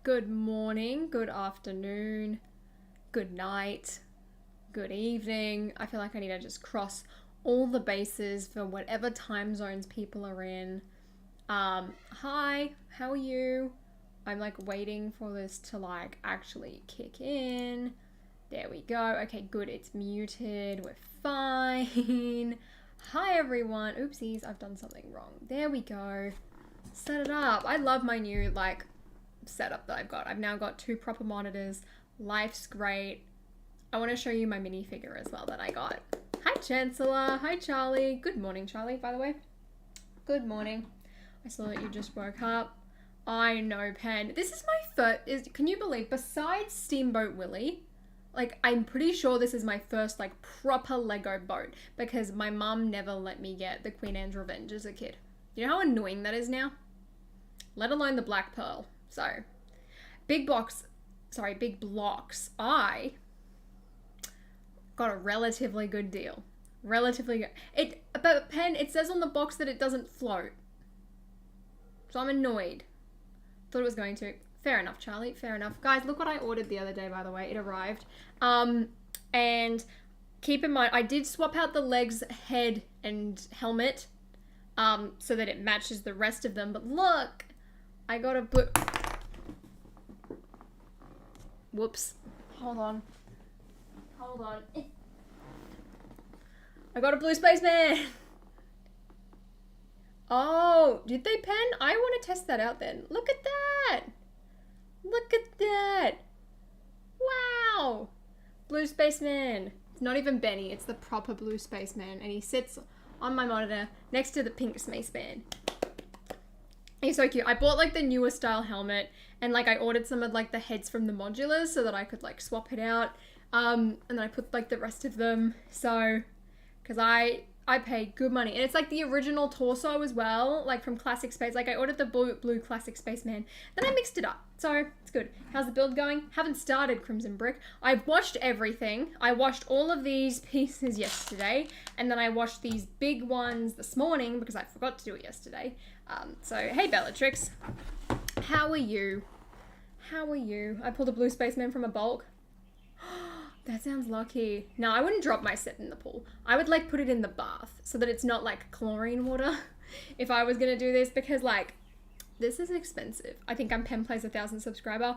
Good morning, good afternoon, good night, good evening. I feel like I need to just cross all the bases for whatever time zones people are in. Hi, how are you? I'm like waiting for this to like actually kick in. There we go. Okay, good. It's muted. We're fine. Hi everyone. Oopsies, I've done something wrong. There we go. Set it up. I love my new like setup that I've got. I've now got 2 proper monitors. Life's great. I want to show you my minifigure as well that I got. Hi Chancellor. Hi Charlie. Good morning, Charlie, by the way. Good morning. I saw that you just woke up. I know, Pen. This is my first, can you believe, besides Steamboat Willie, like, I'm pretty sure this is my first, like, proper Lego boat, because my mum never let me get the Queen Anne's Revenge as a kid. You know how annoying that is now? Let alone the Black Pearl. So, big blocks. I got a relatively good deal. Relatively good. But Pen, it says on the box that it doesn't float. So I'm annoyed. Thought it was going to. Fair enough, Charlie. Fair enough. Guys, look what I ordered the other day, by the way. It arrived. And keep in mind, I did swap out the legs, head, and helmet so that it matches the rest of them. But look, I got a blue... Whoops. Hold on. I got a blue spaceman. Oh, did they, Pen? I want to test that out then. Look at that. Look at that. Wow. Blue spaceman. It's not even Benny. It's the proper blue spaceman. And he sits on my monitor next to the pink spaceman. He's so cute. I bought like the newer style helmet and like I ordered some of like the heads from the Modulars so that I could like swap it out. And then I put like the rest of them. So, because I paid good money. And it's like the original torso as well, like from Classic Space. Like I ordered the blue Classic Spaceman. Then I mixed it up. So it's good. How's the build going? Haven't started Crimson Brick. I've washed everything. I washed all of these pieces yesterday. And then I washed these big ones this morning because I forgot to do it yesterday. So hey Bellatrix. How are you? How are you? I pulled a blue spaceman from a bulk. That sounds lucky. No, I wouldn't drop my set in the pool. I would like put it in the bath so that it's not like chlorine water if I was gonna do this, because like this is expensive. I think I'm Pen Plays 1,000 subscriber.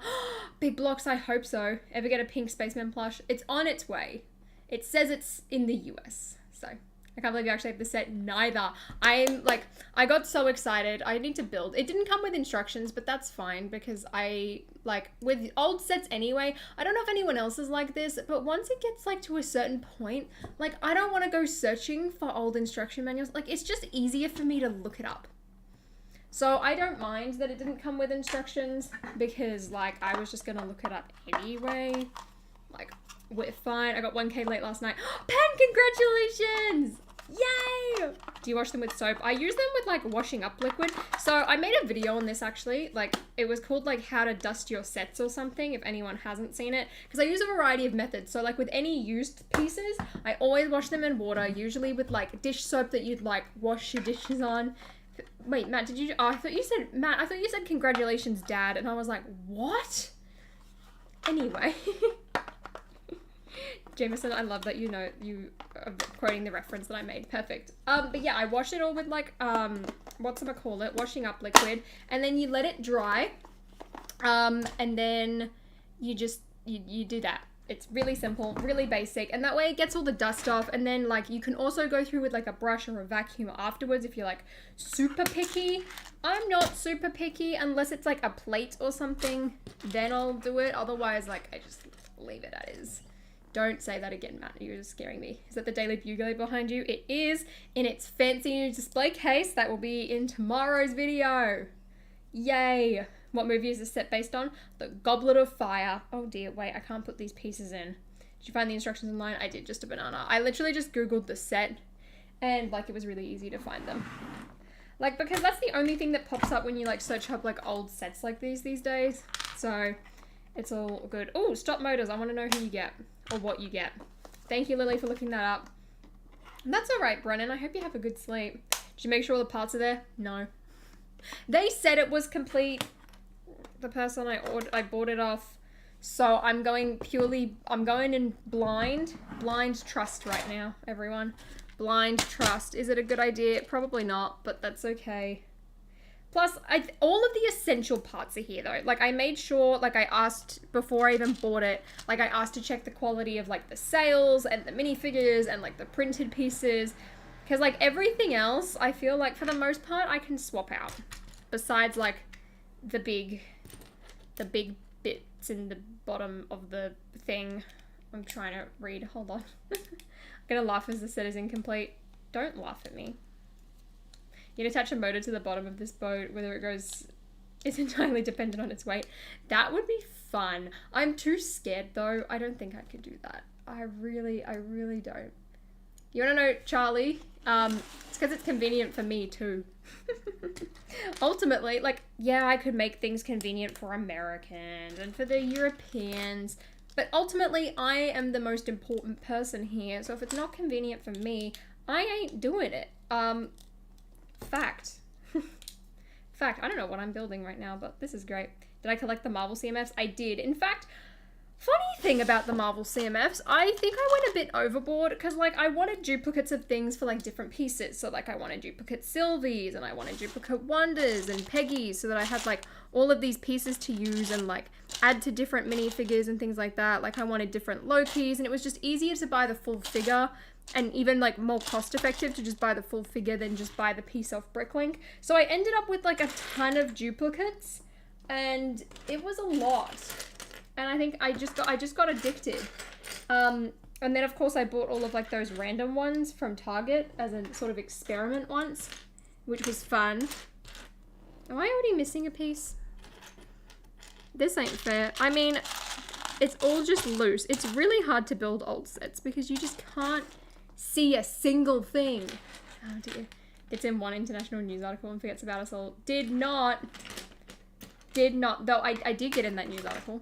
Big blocks, I hope so. Ever get a pink spaceman plush? It's on its way. It says it's in the US. So I can't believe you actually have the set. Neither. I'm like, I got so excited. I need to build. It didn't come with instructions, but that's fine because I like with old sets anyway. I don't know if anyone else is like this, but once it gets like to a certain point, like I don't want to go searching for old instruction manuals. Like it's just easier for me to look it up. So I don't mind that it didn't come with instructions because like I was just going to look it up anyway. Like we're fine. I got 1K late last night. Pen, congratulations! Yay! Do you wash them with soap? I use them with like washing up liquid. So I made a video on this actually. Like it was called like how to dust your sets or something if anyone hasn't seen it. Because I use a variety of methods. So like with any used pieces, I always wash them in water. Usually with like dish soap that you'd like wash your dishes on. Wait, Matt, did you? Oh, I thought you said congratulations, Dad. And I was like, what? Anyway. Jameson, I love that you know you are quoting the reference that I made. Perfect. But yeah, I washed it all with like whatchamacallit, washing up liquid, and then you let it dry. And then you just you do that. It's really simple, really basic, and that way it gets all the dust off. And then like you can also go through with like a brush or a vacuum afterwards if you're like super picky. I'm not super picky unless it's like a plate or something, then I'll do it. Otherwise, like I just leave it as is. Don't say that again, Matt. You're scaring me. Is that the Daily Bugle behind you? It is in its fancy new display case. That will be in tomorrow's video. Yay. What movie is this set based on? The Goblet of Fire. Oh dear, wait, I can't put these pieces in. Did you find the instructions online? I did, just a banana. I literally just Googled the set and like it was really easy to find them. Like, because that's the only thing that pops up when you like search up like old sets like these days. So it's all good. Oh, stop motors. I want to know who you get. Or what you get. Thank you, Lily, for looking that up. And that's all right, Brennan. I hope you have a good sleep. Did you make sure all the parts are there? No. They said it was complete. the person I bought it off. So I'm going in blind trust right now, everyone. Blind trust. Is it a good idea? Probably not, but that's okay. Plus, all of the essential parts are here though. Like I made sure, like I asked before I even bought it, like I asked to check the quality of like the sails and the minifigures and like the printed pieces. Because like everything else, I feel like for the most part, I can swap out. Besides like the big bits in the bottom of the thing. I'm trying to read, hold on. I'm gonna laugh as the set is incomplete. Don't laugh at me. You can attach a motor to the bottom of this boat, whether it goes is entirely dependent on its weight. That would be fun. I'm too scared though. I don't think I could do that. I really don't. You wanna know, Charlie? It's because it's convenient for me too. Ultimately, like, yeah, I could make things convenient for Americans and for the Europeans, but ultimately I am the most important person here, so if it's not convenient for me, I ain't doing it. Fact. Fact. I don't know what I'm building right now, but this is great. Did I collect the Marvel CMFs? I did. In fact, funny thing about the Marvel CMFs, I think I went a bit overboard because like I wanted duplicates of things for like different pieces. So like I wanted duplicate Sylvies and I wanted duplicate Wonders and Peggies so that I had like all of these pieces to use and like add to different minifigures and things like that. Like I wanted different Lokis and it was just easier to buy the full figure and even like more cost effective to just buy the full figure than just buy the piece off Bricklink. So I ended up with like a ton of duplicates and it was a lot. And I think I just got addicted. And then of course I bought all of like those random ones from Target as a sort of experiment once, which was fun. Am I already missing a piece? This ain't fair. I mean, it's all just loose. It's really hard to build old sets because you just can't see a single thing. Oh dear. It's in one international news article and forgets about us all. Did not, though I did get in that news article.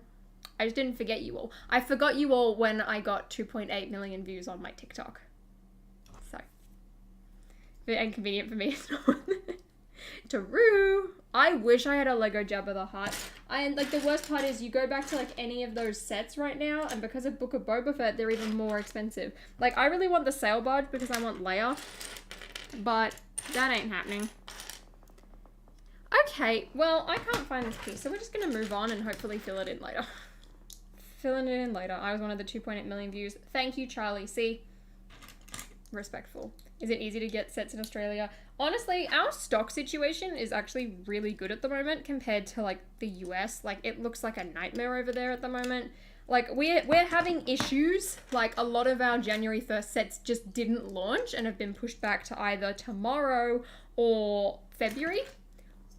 I just didn't forget you all. I forgot you all when I got 2.8 million views on my TikTok. So, very inconvenient for me. True. I wish I had a Lego Jabba the Hutt. And like the worst part is you go back to like any of those sets right now and because of Book of Boba Fett, they're even more expensive. Like I really want the sail barge because I want Leia, but that ain't happening. Okay, well, I can't find this piece, so we're just gonna move on and hopefully fill it in later. Filling it in later. I was one of the 2.8 million views. Thank you, Charlie. See? Respectful. Is it easy to get sets in Australia? Honestly, our stock situation is actually really good at the moment compared to like the US. Like it looks like a nightmare over there at the moment. Like we're having issues. Like a lot of our January 1st sets just didn't launch and have been pushed back to either tomorrow or February,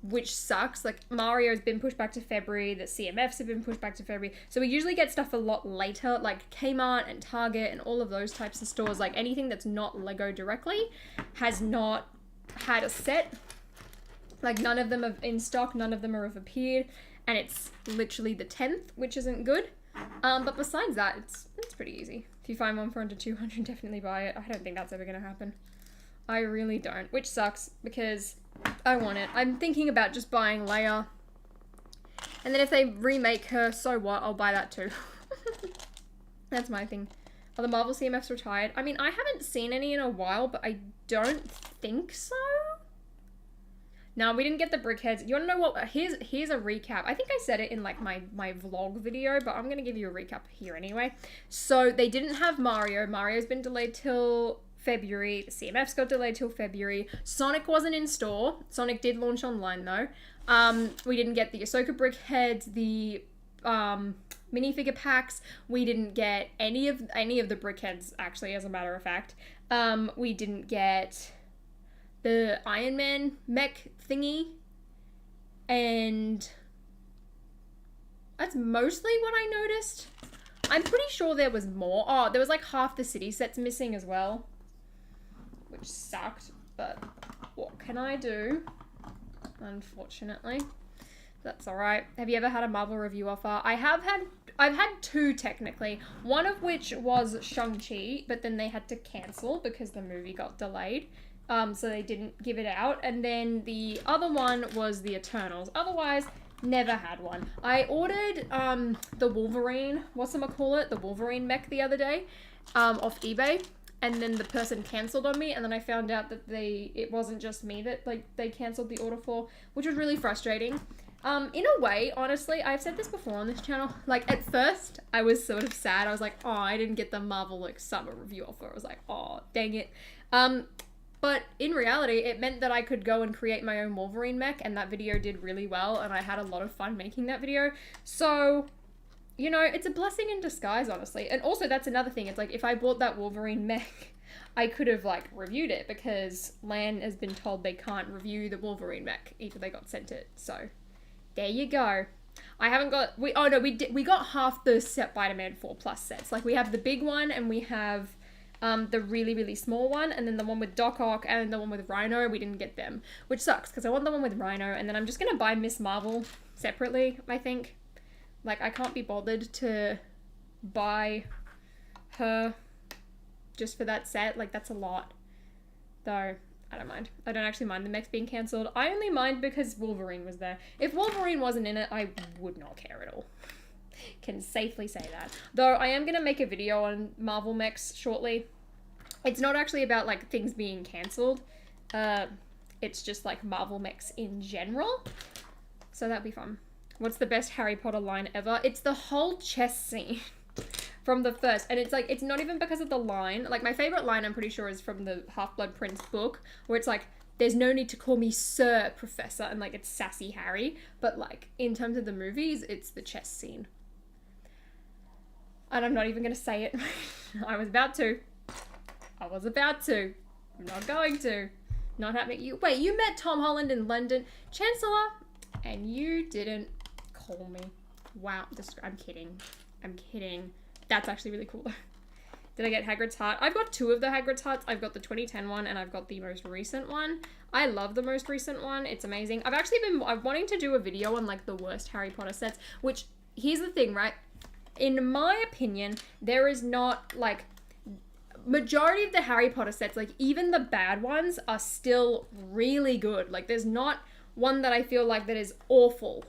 which sucks. Like Mario's been pushed back to February, the CMFs have been pushed back to February. So we usually get stuff a lot later, like Kmart and Target and all of those types of stores. Like anything that's not Lego directly has not had a set. Like none of them are in stock, none of them have appeared, and it's literally the 10th, which isn't good. But besides that, it's pretty easy. If you find one for under 200, definitely buy it. I don't think that's ever gonna happen. I really don't, which sucks because I want it. I'm thinking about just buying Leia. And then if they remake her, so what? I'll buy that too. That's my thing. Are the Marvel CMFs retired? I mean, I haven't seen any in a while, but I don't think so. No, we didn't get the brickheads. You want to know what? Here's a recap. I think I said it in like my vlog video, but I'm going to give you a recap here anyway. So they didn't have Mario. Mario's been delayed till February. The CMFs got delayed till February. Sonic wasn't in store. Sonic did launch online though. We didn't get the Ahsoka brickheads, the minifigure packs. We didn't get any of the brickheads actually, as a matter of fact. We didn't get the Iron Man mech thingy, and that's mostly what I noticed. I'm pretty sure there was more. Oh, there was like half the city sets missing as well, which sucked, but what can I do? Unfortunately, that's all right. Have you ever had a Marvel review offer? I've had two technically, one of which was Shang-Chi, but then they had to cancel because the movie got delayed. So they didn't give it out. And then the other one was the Eternals. Otherwise, Never had one. I ordered the Wolverine, the Wolverine mech the other day off eBay, and then the person cancelled on me, and then I found out that it wasn't just me that like they cancelled the order for, which was really frustrating. In a way, honestly, I've said this before on this channel, like at first I was sort of sad. I was like, oh, I didn't get the Marvel like summer review offer. I was like, oh, dang it. But in reality, it meant that I could go and create my own Wolverine mech, and that video did really well, and I had a lot of fun making that video. So, you know, it's a blessing in disguise, honestly. And also, that's another thing. It's like, if I bought that Wolverine mech, I could have, like, reviewed it, because Lan has been told they can't review the Wolverine mech, either they got sent it. So, there you go. I haven't got... we got half the Spider-Man 4 Plus sets. Like, we have the big one, and we have... the really, really small one, and then the one with Doc Ock and the one with Rhino, we didn't get them, which sucks, because I want the one with Rhino, and then I'm just going to buy Miss Marvel separately, I think. Like, I can't be bothered to buy her just for that set. Like, that's a lot. Though, I don't mind. I don't actually mind the mechs being cancelled. I only mind because Wolverine was there. If Wolverine wasn't in it, I would not care at all. Can safely say that. Though I am going to make a video on Marvel mechs shortly. It's not actually about like things being cancelled. It's just like Marvel mechs in general. So that'd be fun. What's the best Harry Potter line ever? It's the whole chess scene from the first. And it's like, it's not even because of the line. Like my favorite line, I'm pretty sure, is from the Half-Blood Prince book, where it's like, there's no need to call me Sir Professor, and like it's sassy Harry. But like in terms of the movies, it's the chess scene. And I'm not even going to say it. I was about to. I'm not going to. Not happening. Wait, you met Tom Holland in London, Chancellor, and you didn't call me. Wow. I'm kidding. That's actually really cool though. Did I get Hagrid's heart? I've got 2 of the Hagrid's hearts. I've got the 2010 one, and I've got the most recent one. I love the most recent one. It's amazing. I'm wanting to do a video on like the worst Harry Potter sets, which, here's the thing, right? In my opinion, there is not, like, majority of the Harry Potter sets, like, even the bad ones are still really good. Like, there's not one that I feel like that is awful.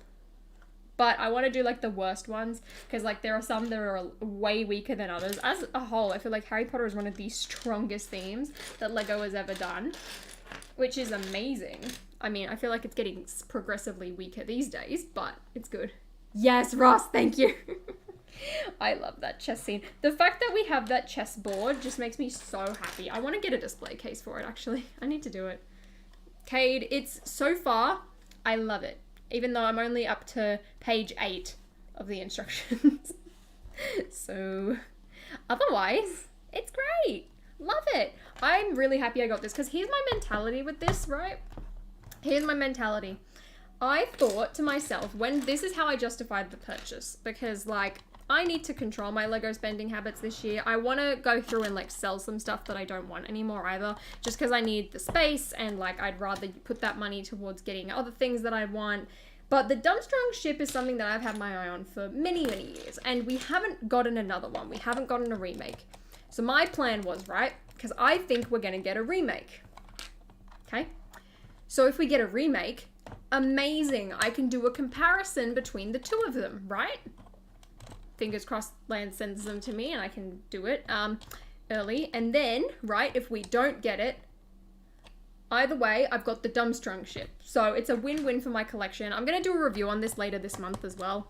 But I want to do, like, the worst ones, because, like, there are some that are way weaker than others. As a whole, I feel like Harry Potter is one of the strongest themes that LEGO has ever done, which is amazing. I mean, I feel like it's getting progressively weaker these days, but it's good. Yes, Ross, thank you. I love that chess scene. The fact that we have that chess board just makes me so happy. I want to get a display case for it, actually. I need to do it. Cade, it's so far, I love it. Even though I'm only up to page 8 of the instructions. So, otherwise, it's great. Love it. I'm really happy I got this, because here's my mentality with this, right? Here's my mentality. I thought to myself, this is how I justified the purchase, because, like, I need to control my LEGO spending habits this year. I want to go through and like sell some stuff that I don't want anymore either, just because I need the space, and like I'd rather put that money towards getting other things that I want. But the Dumstrang ship is something that I've had my eye on for many, many years, and we haven't gotten another one. We haven't gotten a remake. So my plan was, right, because I think we're going to get a remake. Okay? So if we get a remake, amazing. I can do a comparison between the 2 of them, right? Fingers crossed Lan sends them to me and I can do it early. And then, right, if we don't get it, either way, I've got the Dumstrang ship. So it's a win-win for my collection. I'm going to do a review on this later this month as well,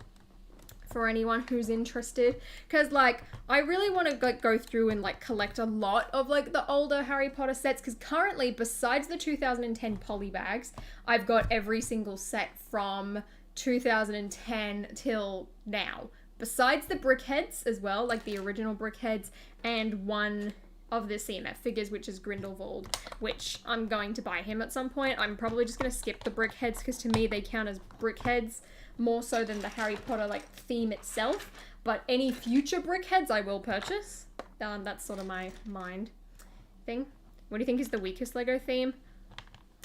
for anyone who's interested. Because, like, I really want to go through and, like, collect a lot of, like, the older Harry Potter sets. Because currently, besides the 2010 poly bags, I've got every single set from 2010 till now. Besides the brickheads as well, like the original brickheads, and one of the CMF figures, which is Grindelwald, which I'm going to buy him at some point. I'm probably just going to skip the brickheads, because to me they count as brickheads more so than the Harry Potter like theme itself. But any future brickheads I will purchase. That's sort of my mind thing. What do you think is the weakest LEGO theme?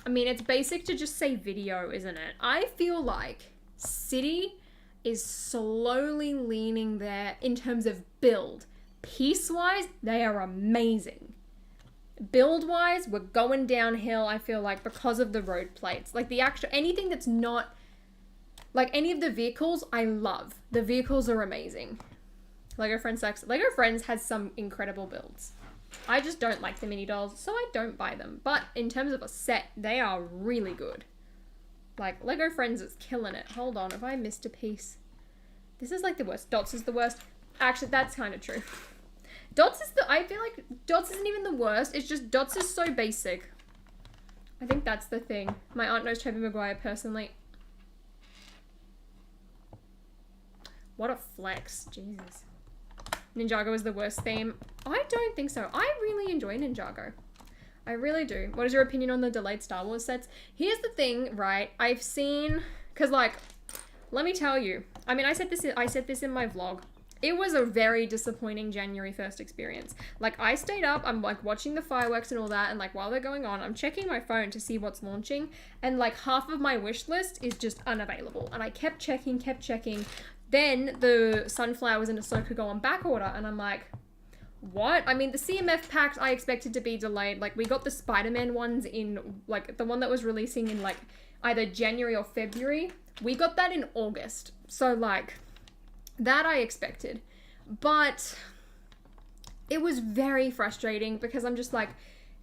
I mean, it's basic to just say video, isn't it? I feel like City is slowly leaning there in terms of build. Piece-wise, they are amazing. Build-wise, we're going downhill, I feel like, because of the road plates. Like, the actual, anything that's not Like, any of the vehicles, I love. The vehicles are amazing. Lego Friends sucks. Lego Friends has some incredible builds. I just don't like the mini dolls, so I don't buy them. But in terms of a set, they are really good. Like, Lego Friends is killing it. Hold on, have I missed a piece? This is like the worst. Dots is the worst. Actually, that's kind of true. Dots is I feel like Dots isn't even the worst. It's just Dots is so basic. I think that's the thing. My aunt knows Tobey Maguire personally. What a flex. Jesus. Ninjago is the worst theme. I don't think so. I really enjoy Ninjago. I really do. What is your opinion on the delayed Star Wars sets? Here's the thing, right? I've seen, because like, let me tell you. I mean, I said this in my vlog. It was a very disappointing January 1st experience. Like, I stayed up, I'm like watching the fireworks and all that, and like while they're going on, I'm checking my phone to see what's launching, and like half of my wish list is just unavailable. And I kept checking. Then the Sunflowers and Ahsoka go on back order, and I'm like, what? I mean, the CMF packs I expected to be delayed. Like, we got the Spider-Man ones in, like, the one that was releasing in, like, either January or February. We got that in August. So, like, that I expected. But it was very frustrating because I'm just like,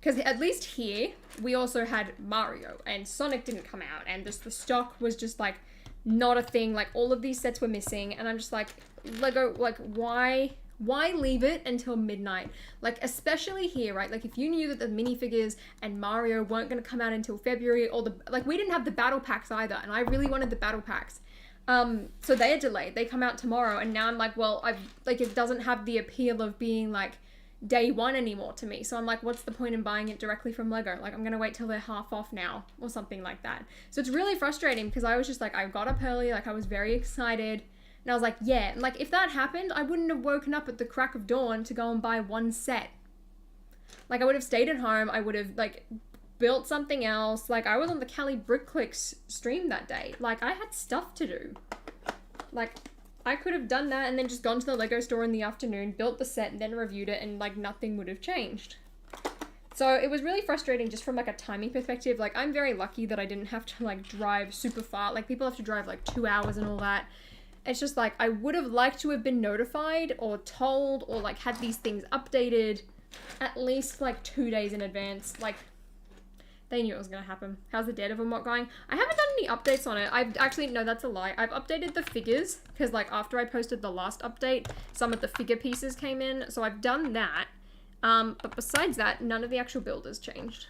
because at least here, we also had Mario, and Sonic didn't come out, and just the stock was just, like, not a thing. Like, all of these sets were missing, and I'm just like, Lego, like, why leave it until midnight? Like, especially here, right? Like, if you knew that the minifigures and Mario weren't going to come out until February, or like, we didn't have the battle packs either, and I really wanted the battle packs. So they are delayed. They come out tomorrow, and now I'm like, well, like, it doesn't have the appeal of being, like, day one anymore to me. So I'm like, what's the point in buying it directly from Lego? Like, I'm gonna wait till they're half off now, or something like that. So it's really frustrating, because I was just like, I got up early, like, I was very excited, and I was like, yeah. And like, if that happened, I wouldn't have woken up at the crack of dawn to go and buy one set. Like, I would have stayed at home, I would have, like, built something else. Like, I was on the Cali Brickclicks stream that day. Like, I had stuff to do. Like, I could have done that and then just gone to the Lego store in the afternoon, built the set, and then reviewed it, and, like, nothing would have changed. So it was really frustrating just from, like, a timing perspective. Like, I'm very lucky that I didn't have to, like, drive super far. Like, people have to drive, like, 2 hours and all that. It's just, like, I would have liked to have been notified or told or, like, had these things updated at least, like, 2 days in advance. Like, they knew it was going to happen. How's the Daredevil mod going? I haven't done any updates on it. I've actually, no, that's a lie. I've updated the figures, because, like, after I posted the last update, some of the figure pieces came in, so I've done that. But besides that, none of the actual builders changed.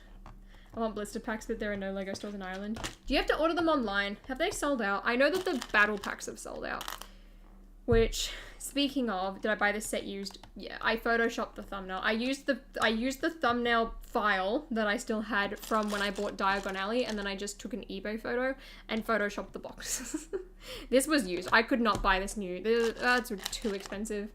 I want blister packs, but there are no Lego stores in Ireland. Do you have to order them online? Have they sold out? I know that the battle packs have sold out. Which, speaking of, did I buy this set used? Yeah, I photoshopped the thumbnail. I used the thumbnail file that I still had from when I bought Diagon Alley, and then I just took an eBay photo and photoshopped the box. This was used. I could not buy this new. That's too expensive.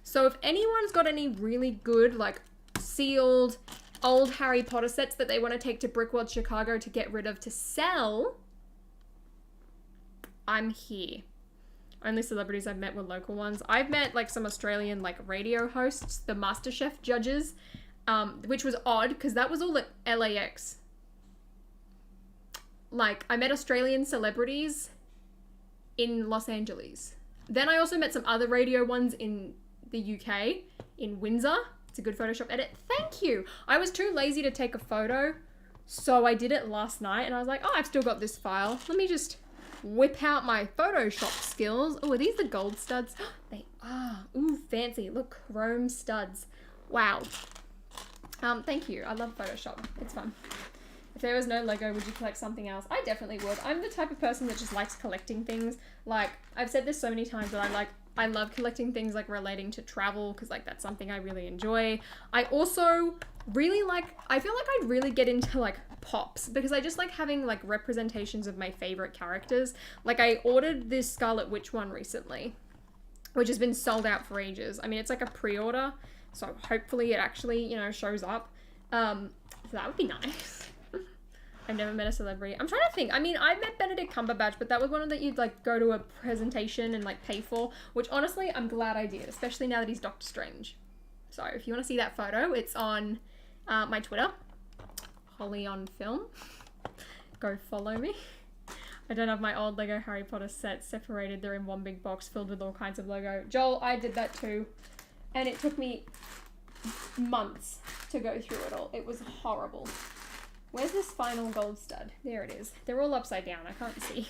So if anyone's got any really good, like, sealed old Harry Potter sets that they want to take to Brickworld Chicago to get rid of to sell, I'm here. Only celebrities I've met were local ones. I've met, like, some Australian, like, radio hosts, the MasterChef judges, which was odd, because that was all at LAX. Like, I met Australian celebrities in Los Angeles. Then I also met some other radio ones in the UK, in Windsor. It's a good Photoshop edit. Thank you! I was too lazy to take a photo, so I did it last night, and I was like, oh, I've still got this file. Let me just whip out my Photoshop skills. Oh, are these the gold studs? They are. Ooh, fancy. Look, chrome studs. Wow. Thank you. I love Photoshop. It's fun. If there was no Lego, would you collect something else? I definitely would. I'm the type of person that just likes collecting things. Like, I've said this so many times, but I love collecting things, like, relating to travel, because, like, that's something I really enjoy. I also really I feel like I'd really get into, like, pops, because I just like having, like, representations of my favorite characters. Like, I ordered this Scarlet Witch one recently, which has been sold out for ages. I mean, it's like a pre-order, so hopefully it actually, you know, shows up. So that would be nice. I've never met a celebrity. I'm trying to think. I mean, I've met Benedict Cumberbatch, but that was one that you'd, like, go to a presentation and, like, pay for, which, honestly, I'm glad I did, especially now that he's Doctor Strange. So, if you want to see that photo, it's on my Twitter, Holly on Film. Go follow me. I don't have my old Lego Harry Potter set separated. They're in one big box filled with all kinds of Lego. Joel, I did that too. And it took me months to go through it all. It was horrible. Where's this final gold stud? There it is. They're all upside down. I can't see.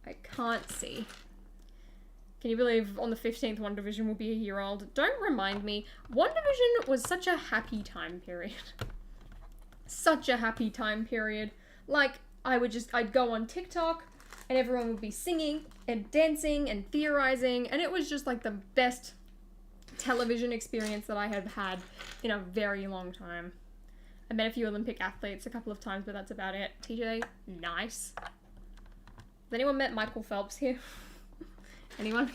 I can't see. Can you believe on the 15th One Division will be a year old? Don't remind me. One Division was such a happy time period. Such a happy time period. Like, I'd go on TikTok and everyone would be singing and dancing and theorizing, and it was just like the best television experience that I have had in a very long time. I met a few Olympic athletes a couple of times, but that's about it. TJ, nice. Has anyone met Michael Phelps here? Anyone?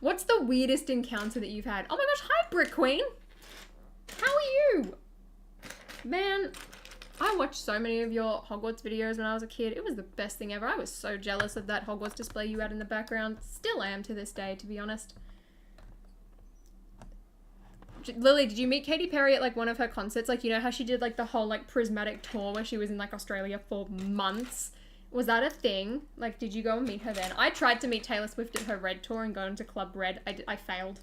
What's the weirdest encounter that you've had? Oh my gosh, hi Brick Queen! How are you? Man, I watched so many of your Hogwarts videos when I was a kid. It was the best thing ever. I was so jealous of that Hogwarts display you had in the background. Still am to this day, to be honest. Lily, did you meet Katy Perry at like one of her concerts? Like, you know how she did like the whole like prismatic tour where she was in like Australia for months? Was that a thing? Like, did you go and meet her then? I tried to meet Taylor Swift at her Red tour and go into Club Red. I failed.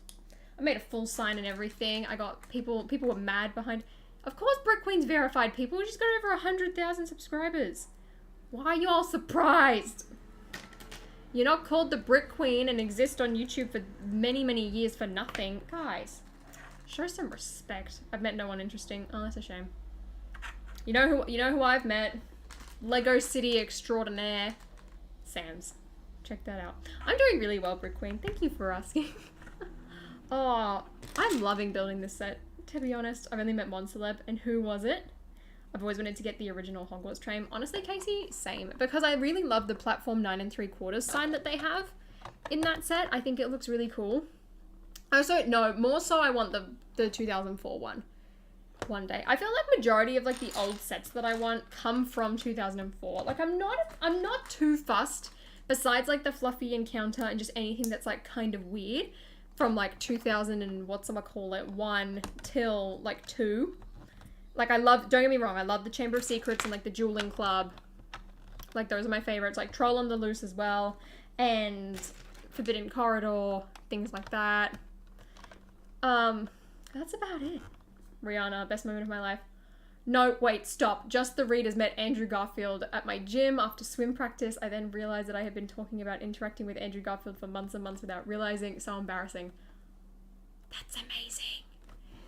I made a full sign and everything. I got people were mad behind. Of course Brick Queen's verified, people. We just got over 100,000 subscribers. Why are you all surprised? You're not called the Brick Queen and exist on YouTube for many, many years for nothing. Guys, show some respect. I've met no one interesting. Oh, that's a shame. You know who I've met? Lego City extraordinaire, Sam's. Check that out. I'm doing really well, Brick Queen. Thank you for asking. Oh, I'm loving building this set. To be honest, I've only met one celeb, and who was it? I've always wanted to get the original Hogwarts train. Honestly, Casey, same. Because I really love the platform 9 3/4 sign that they have in that set. I think it looks really cool. Also, no, more so I want the 2004 one day. I feel like majority of like the old sets that I want come from 2004. Like I'm not too fussed, besides like the fluffy encounter and just anything that's like kind of weird from like 2000 and whatchamacallit 1 till like 2. Like I love, don't get me wrong, I love the Chamber of Secrets and like the Dueling Club. Like those are my favorites. Like Troll on the Loose as well, and Forbidden Corridor, things like that. That's about it. Rihanna, best moment of my life. No, wait, stop. Just the readers met Andrew Garfield at my gym after swim practice. I then realized that I had been talking about interacting with Andrew Garfield for months and months without realizing. So embarrassing. That's amazing.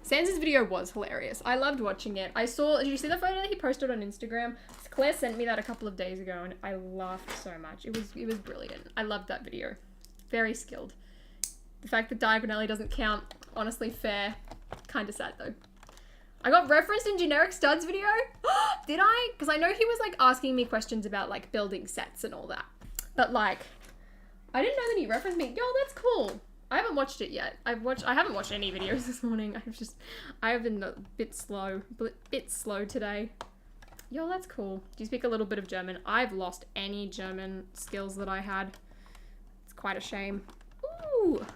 Sans' video was hilarious. I loved watching it. Did you see the photo that he posted on Instagram? Claire sent me that a couple of days ago and I laughed so much. It was brilliant. I loved that video. Very skilled. The fact that diagonally doesn't count, honestly fair. Kinda sad though. I got referenced in Generic Studs video. Did I? Because I know he was like asking me questions about like building sets and all that. But like, I didn't know that he referenced me. Yo, that's cool. I haven't watched it yet. I haven't watched any videos this morning. I have been a bit slow today. Yo, that's cool. Do you speak a little bit of German? I've lost any German skills that I had. It's quite a shame. Ooh,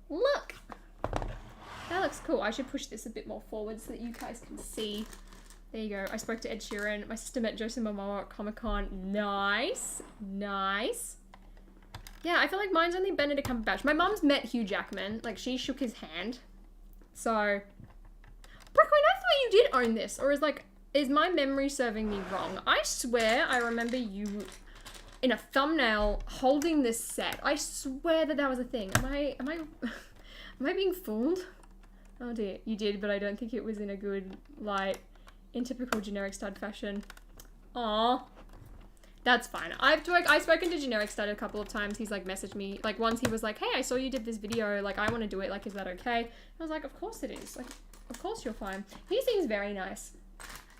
look. That looks cool. I should push this a bit more forward so that you guys can see. There you go. I spoke to Ed Sheeran. My sister met Jason Momoa at Comic-Con. Nice. Nice. Yeah, I feel like mine's only Benedict Cumberbatch. My mum's met Hugh Jackman. Like, she shook his hand. So, Brooklyn, I thought you did own this. Or is my memory serving me wrong? I swear I remember you in a thumbnail holding this set. I swear that was a thing. Am I being fooled? Oh dear, you did, but I don't think it was in a good light. In typical Generic Stud fashion. Aww. That's fine. I've spoken to Generic Stud a couple of times. He's like messaged me. Like once he was like, hey, I saw you did this video. Like I want to do it. Like, is that okay? I was like, of course it is. Like, of course you're fine. He seems very nice.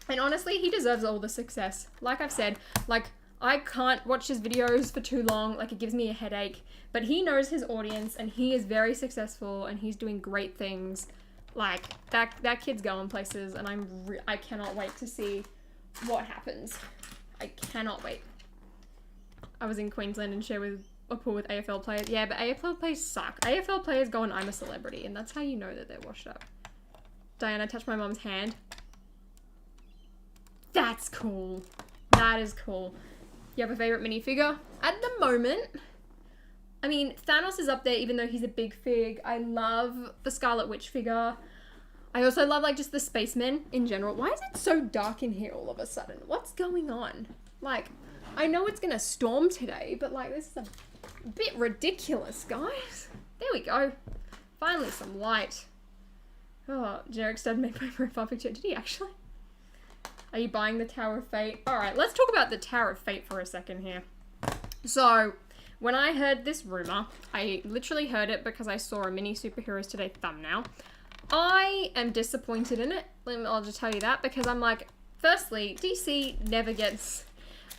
And honestly, he deserves all the success. Like I've said, like I can't watch his videos for too long. Like it gives me a headache. But he knows his audience and he is very successful and he's doing great things. Like that kid's going places and I cannot wait to see what happens. I cannot wait. I was in Queensland and shared a pool with AFL players. Yeah, but AFL players suck. AFL players go on I'm a celebrity and that's how you know that they're washed up. Diana touched my mom's hand. That's cool. That is cool. you have a favorite minifigure? At the moment, I mean, Thanos is up there even though he's a big fig. I love the Scarlet Witch figure. I also love like just the spacemen in general. Why is it so dark in here all of a sudden? What's going on? Like, I know it's gonna storm today, but like this is a bit ridiculous, guys. There we go. Finally some light. Oh, Jarek started making my profile picture. Did he actually? Are you buying the Tower of Fate? Alright, let's talk about the Tower of Fate for a second here. So, when I heard this rumor, I literally heard it because I saw a Mini Superheroes Today thumbnail. I am disappointed in it. I'll just tell you that because I'm like, firstly, DC never gets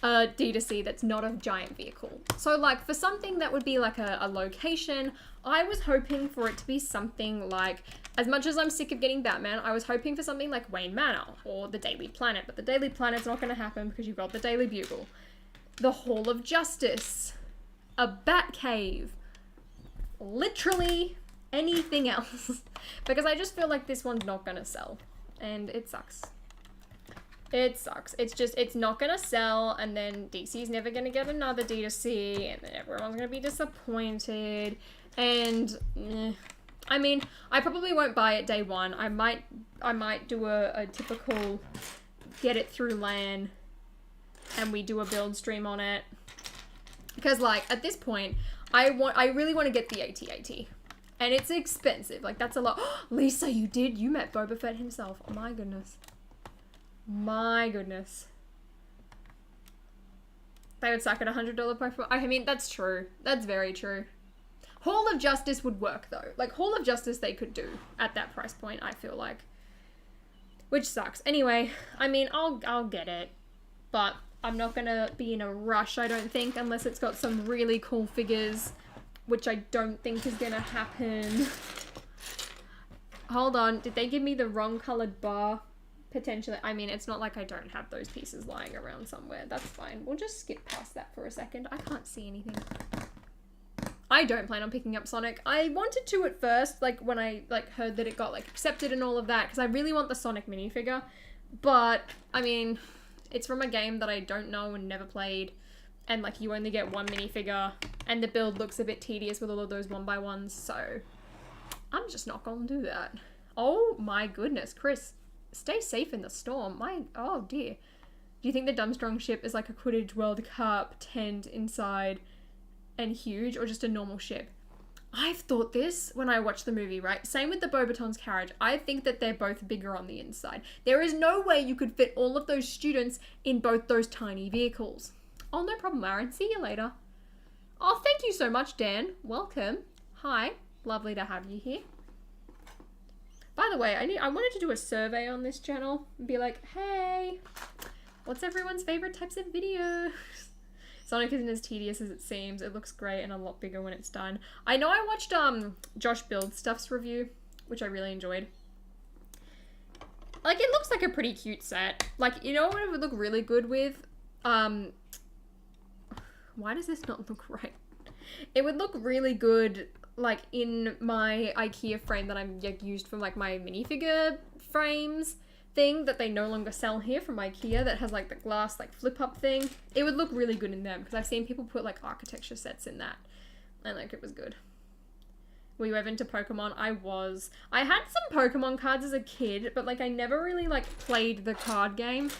a D2C that's not a giant vehicle. So like for something that would be like a location, I was hoping for it to be something like, as much as I'm sick of getting Batman, I was hoping for something like Wayne Manor or the Daily Planet, but the Daily Planet's not going to happen because you've got the Daily Bugle, the Hall of Justice, a Batcave, literally anything else, because I just feel like this one's not going to sell, and it sucks. It sucks. It's just, it's not gonna sell, and then DC's never gonna get another D2C, and then everyone's gonna be disappointed, and I mean, I probably won't buy it day one. I might do a typical get it through LAN, and we do a build stream on it, because like, at this point, I really want to get the AT-AT, and it's expensive, like that's a lot. Lisa, you met Boba Fett himself, oh my goodness. My goodness. They would suck at $100 price. I mean, that's true. That's very true. Hall of Justice would work though. Like Hall of Justice they could do at that price point, I feel like. Which sucks. Anyway, I mean, I'll get it. But I'm not gonna be in a rush, I don't think, unless it's got some really cool figures, which I don't think is gonna happen. Hold on, did they give me the wrong colored bar? Potentially. I mean, it's not like I don't have those pieces lying around somewhere. That's fine. We'll just skip past that for a second. I can't see anything. I don't plan on picking up Sonic. I wanted to at first, like when I like heard that it got like accepted and all of that, because I really want the Sonic minifigure. But I mean, it's from a game that I don't know and never played, and like you only get one minifigure, and the build looks a bit tedious with all of those 1x1s. So I'm just not gonna do that. Oh my goodness, Chris. Stay safe in the storm. Oh dear. Do you think the Dumstrang ship is like a Quidditch World Cup tent inside and huge, or just a normal ship? I've thought this when I watched the movie, right? Same with the Beauxbatons carriage. I think that they're both bigger on the inside. There is no way you could fit all of those students in both those tiny vehicles. Oh, no problem, Aaron. See you later. Oh, thank you so much, Dan. Welcome. Hi. Lovely to have you here. By the way, I wanted to do a survey on this channel and be like, hey, what's everyone's favorite types of videos? Sonic isn't as tedious as it seems. It looks great and a lot bigger when it's done. I know I watched Josh Build Stuff's review, which I really enjoyed. Like, it looks like a pretty cute set. Like, you know what it would look really good with? Why does this not look right? It would look really good like in my IKEA frame that I'm used for like my minifigure frames thing that they no longer sell here from IKEA that has like the glass like flip up thing. It would look really good in them because I've seen people put like architecture sets in that and like it was good. Were you ever into Pokemon? I had some Pokemon cards as a kid, but like I never really like played the card game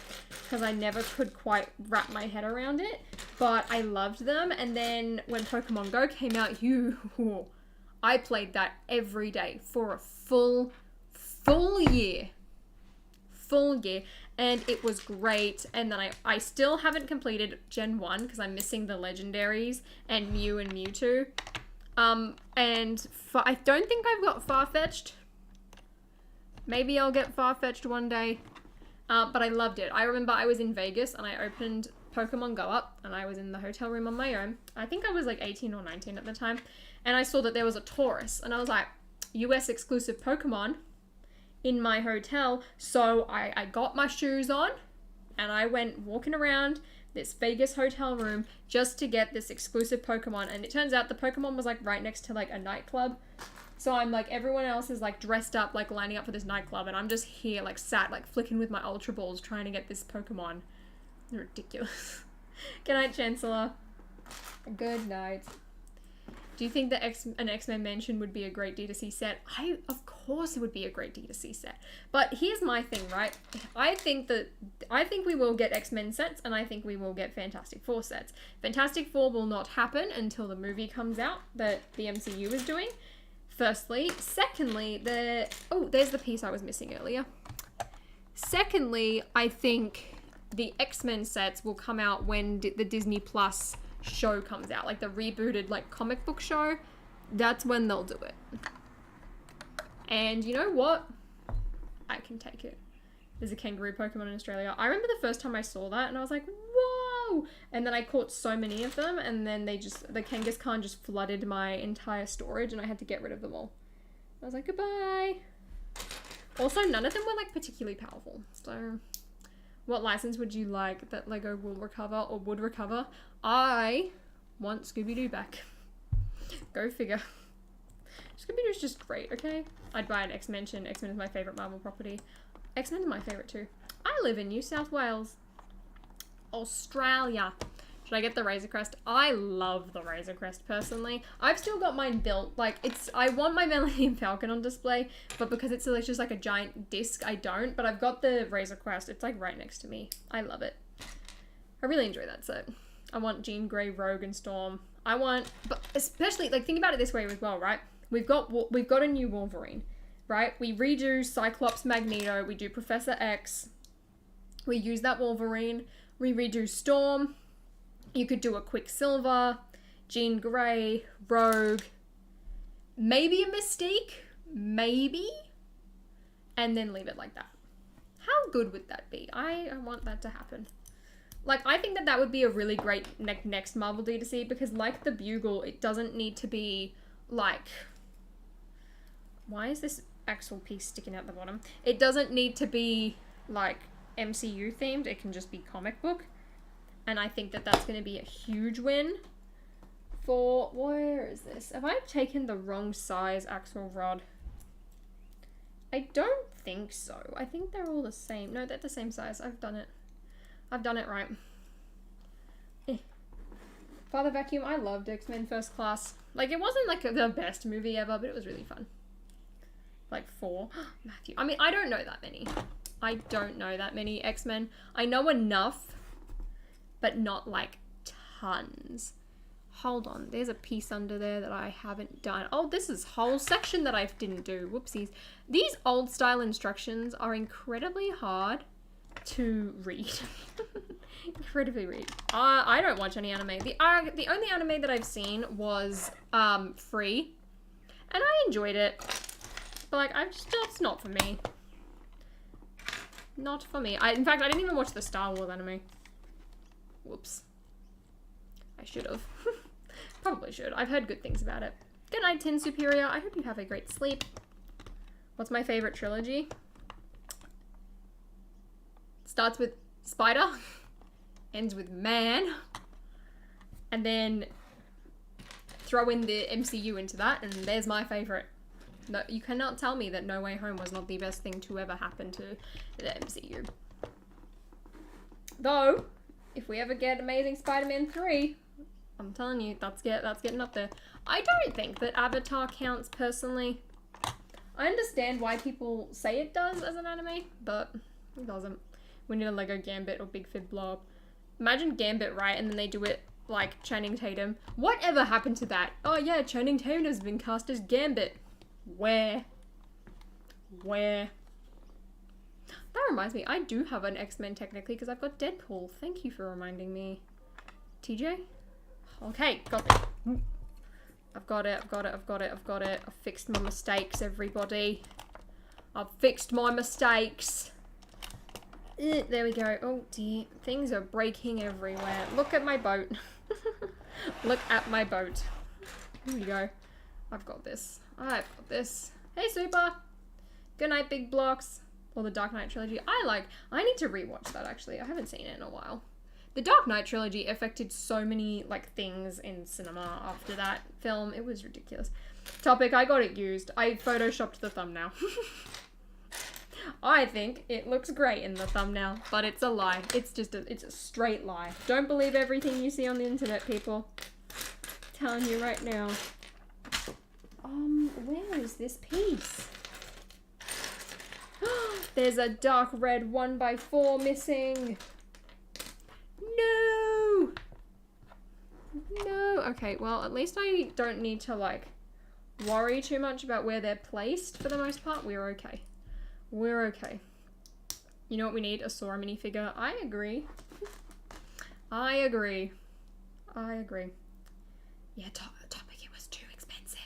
because I never could quite wrap my head around it, but I loved them. And then when Pokemon Go came out, I played that every day for a full year. And it was great. And then I still haven't completed Gen 1 because I'm missing the legendaries and Mew and Mewtwo. I don't think I've got Farfetch'd. Maybe I'll get Farfetch'd one day. But I loved it. I remember I was in Vegas and I opened Pokemon Go Up and I was in the hotel room on my own. I think I was like 18 or 19 at the time. And I saw that there was a Taurus and I was like, US exclusive Pokemon in my hotel. So I got my shoes on and I went walking around this Vegas hotel room just to get this exclusive Pokemon. And it turns out the Pokemon was like right next to like a nightclub. So I'm like, everyone else is like dressed up, like lining up for this nightclub. And I'm just here like sat, like flicking with my Ultra Balls trying to get this Pokemon. Ridiculous. Good night, Chancellor. Good night. Do you think that an X-Men mansion would be a great D2C set? Of course it would be a great D2C set. But here's my thing, right? I think we will get X-Men sets, and I think we will get Fantastic Four sets. Fantastic Four will not happen until the movie comes out that the MCU is doing. Firstly. Secondly, there's the piece I was missing earlier. Secondly, I think the X-Men sets will come out when the Disney Plus show comes out, like the rebooted like comic book show. That's when they'll do it. And you know what? I can take it. There's a kangaroo Pokemon in Australia. I remember the first time I saw that and I was like, whoa! And then I caught so many of them, and then the Kangaskhan just flooded my entire storage and I had to get rid of them all. I was like, goodbye. Also, none of them were like particularly powerful. So what license would you like that LEGO will recover or would recover? I want Scooby-Doo back. Go figure. Scooby-Doo's just great, okay? I'd buy an X-Men. X-Men is my favourite Marvel property. X-Men is my favourite too. I live in New South Wales. Australia. Should I get the Razor Crest? I love the Razor Crest personally. I've still got mine built. Like, I want my Millennium Falcon on display, but because it's just like a giant disc, I don't. But I've got the Razor Crest. It's like right next to me. I love it. I really enjoy that set. I want Jean Grey, Rogue, and Storm. But especially, like, think about it this way as well, right? We've got a new Wolverine, right? We redo Cyclops, Magneto. We do Professor X. We use that Wolverine. We redo Storm. You could do a Quicksilver, Jean Grey, Rogue, maybe a Mystique, maybe, and then leave it like that. How good would that be? I want that to happen. Like, I think that would be a really great next Marvel D2C, because like the Bugle, it doesn't need to be like... Why is this axle piece sticking out the bottom? It doesn't need to be like MCU themed. It can just be comic book. And I think that that's going to be a huge win for... Where is this? Have I taken the wrong size axle rod? I don't think so. I think they're all the same. No, they're the same size. I've done it. I've done it right. Father Vacuum, I loved X-Men First Class. Like, it wasn't like the best movie ever, but it was really fun. Like 4. Matthew. I mean, I don't know that many. I don't know that many X-Men. I know enough, but not like tons. Hold on, there's a piece under there that I haven't done. Oh, this is whole section that I didn't do. Whoopsies. These old style instructions are incredibly hard to read. Incredibly read. I don't watch any anime. The only anime that I've seen was Free, and I enjoyed it. But like, it's not for me. Not for me. In fact, I didn't even watch the Star Wars anime. Whoops. I should have. Probably should. I've heard good things about it. Good night, Tin Superior. I hope you have a great sleep. What's my favorite trilogy? Starts with Spider, ends with Man, and then throw in the MCU into that, and there's my favorite. No, you cannot tell me that No Way Home was not the best thing to ever happen to the MCU. Though, if we ever get Amazing Spider-Man 3, I'm telling you, that's getting up there. I don't think that Avatar counts personally. I understand why people say it does as an anime, but it doesn't. We need a Lego Gambit or Big Fib blow up. Imagine Gambit, right? And then they do it like Channing Tatum. Whatever happened to that? Oh yeah, Channing Tatum has been cast as Gambit. Where? That reminds me, I do have an X-Men technically because I've got Deadpool. Thank you for reminding me. TJ? Okay, got it. I've got it. I've fixed my mistakes, everybody. I've fixed my mistakes. There we go. Oh dear, things are breaking everywhere. Look at my boat. Look at my boat. Here we go. I've got this. Hey, Super. Good night, Big Blocks. Or the Dark Knight trilogy. I need to rewatch that, actually. I haven't seen it in a while. The Dark Knight trilogy affected so many, like, things in cinema after that film. It was ridiculous. Topic, I got it used. I photoshopped the thumbnail. I think it looks great in the thumbnail, but it's a lie. It's a straight lie. Don't believe everything you see on the internet, people. Telling you right now. Where is this piece? There's a dark red 1x4 missing. No! No. Okay, well, at least I don't need to, like, worry too much about where they're placed for the most part. We're okay. We're okay. You know what we need? A Sora minifigure. I agree. I agree. I agree. Yeah, topic, it was too expensive.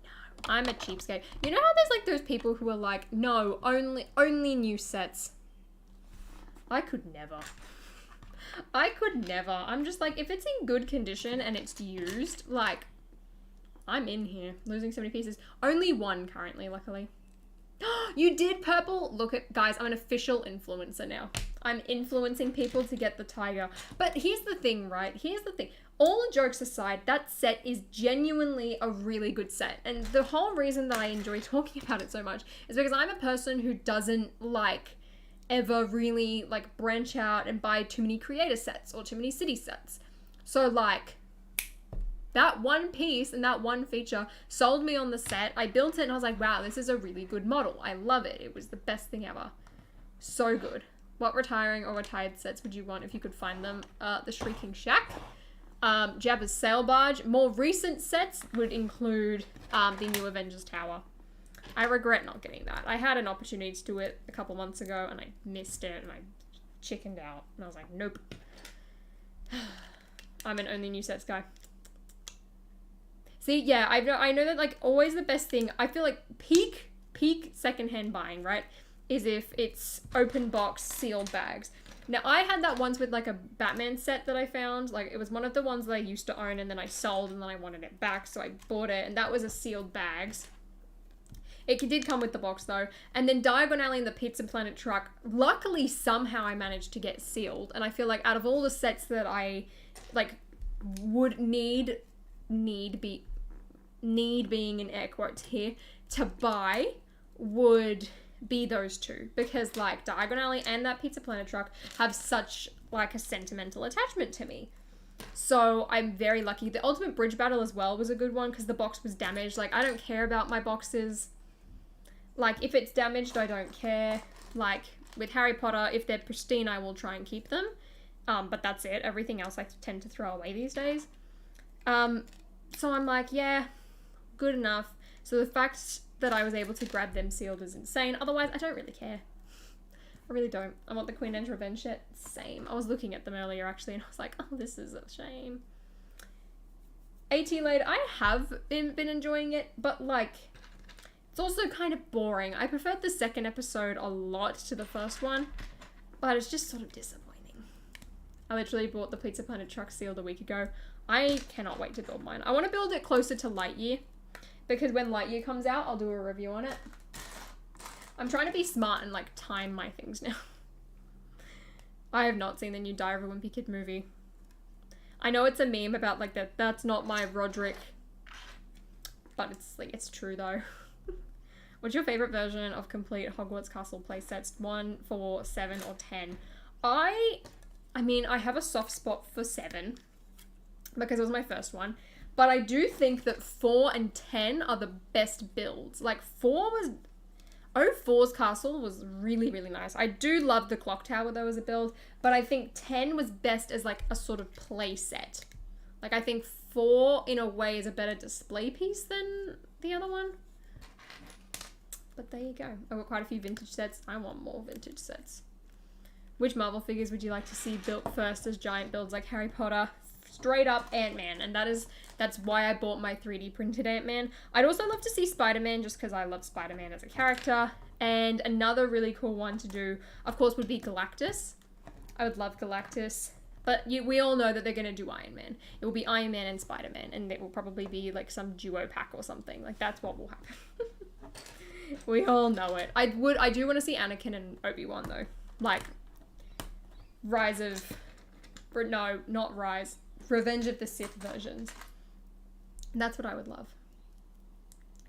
No, I'm a cheapskate. You know how there's like those people who are like, no, only new sets. I could never. I could never. I'm just like, if it's in good condition and it's used, like, I'm in here. Losing so many pieces. Only one currently, luckily. You did purple? Look at, guys, I'm an official influencer now. I'm influencing people to get the tiger. But here's the thing, right? Here's the thing. All jokes aside, that set is genuinely a really good set. And the whole reason that I enjoy talking about it so much is because I'm a person who doesn't like ever really like branch out and buy too many creator sets or too many city sets. So like, that one piece and that one feature sold me on the set. I built it and I was like, wow, this is a really good model. I love it. It was the best thing ever. So good. What retiring or retired sets would you want if you could find them? The Shrieking Shack, Jabba's Sail Barge. More recent sets would include the new Avengers Tower. I regret not getting that. I had an opportunity to do it a couple months ago and I missed it and I chickened out. And I was like, nope. I'm an only new sets guy. See, yeah, I know that, like, always the best thing, I feel like peak secondhand buying, right, is if it's open box sealed bags. Now, I had that once with, like, a Batman set that I found. Like, it was one of the ones that I used to own and then I sold and then I wanted it back, so I bought it, and that was a sealed bags. It did come with the box, though. And then diagonally in the Pizza Planet truck, luckily, somehow I managed to get sealed. And I feel like out of all the sets that I, like, would need being in air quotes here, to buy would be those two. Because, like, Diagon and that Pizza Planet truck have such, like, a sentimental attachment to me. So I'm very lucky. The Ultimate Bridge Battle as well was a good one because the box was damaged. Like, I don't care about my boxes. Like, if it's damaged, I don't care. Like, with Harry Potter, if they're pristine, I will try and keep them. But that's it. Everything else I tend to throw away these days. So I'm like, yeah, good enough. So the fact that I was able to grab them sealed is insane. Otherwise, I don't really care. I really don't. I want the Queen Anne's Revenge set. Same. I was looking at them earlier, actually, and I was like, oh, this is a shame. AT Laid, I have been enjoying it, but, like, it's also kind of boring. I preferred the second episode a lot to the first one, but it's just sort of disappointing. I literally bought the Pizza Planet truck sealed a week ago. I cannot wait to build mine. I want to build it closer to Lightyear, because when Lightyear comes out, I'll do a review on it. I'm trying to be smart and, like, time my things now. I have not seen the new Diary of a Wimpy Kid movie. I know it's a meme about, like, that's not my Roderick, but it's, like, it's true, though. What's your favorite version of complete Hogwarts Castle playsets? 1, 4, 7, or 10? I mean, I have a soft spot for 7 because it was my first one, but I do think that 4 and 10 are the best builds. Like, 04's castle was really, really nice. I do love the clock tower though as a build, but I think 10 was best as like a sort of play set. Like, I think 4 in a way is a better display piece than the other one. But there you go. I've got quite a few vintage sets. I want more vintage sets. Which Marvel figures would you like to see built first as giant builds like Harry Potter? Straight up Ant-Man. And that's why I bought my 3D printed Ant-Man. I'd also love to see Spider-Man just because I love Spider-Man as a character. And another really cool one to do, of course, would be Galactus. I would love Galactus. But we all know that they're going to do Iron Man. It will be Iron Man and Spider-Man. And it will probably be like some duo pack or something. Like, that's what will happen. We all know it. I do want to see Anakin and Obi-Wan though. Like, Revenge of the Sith versions. That's what I would love.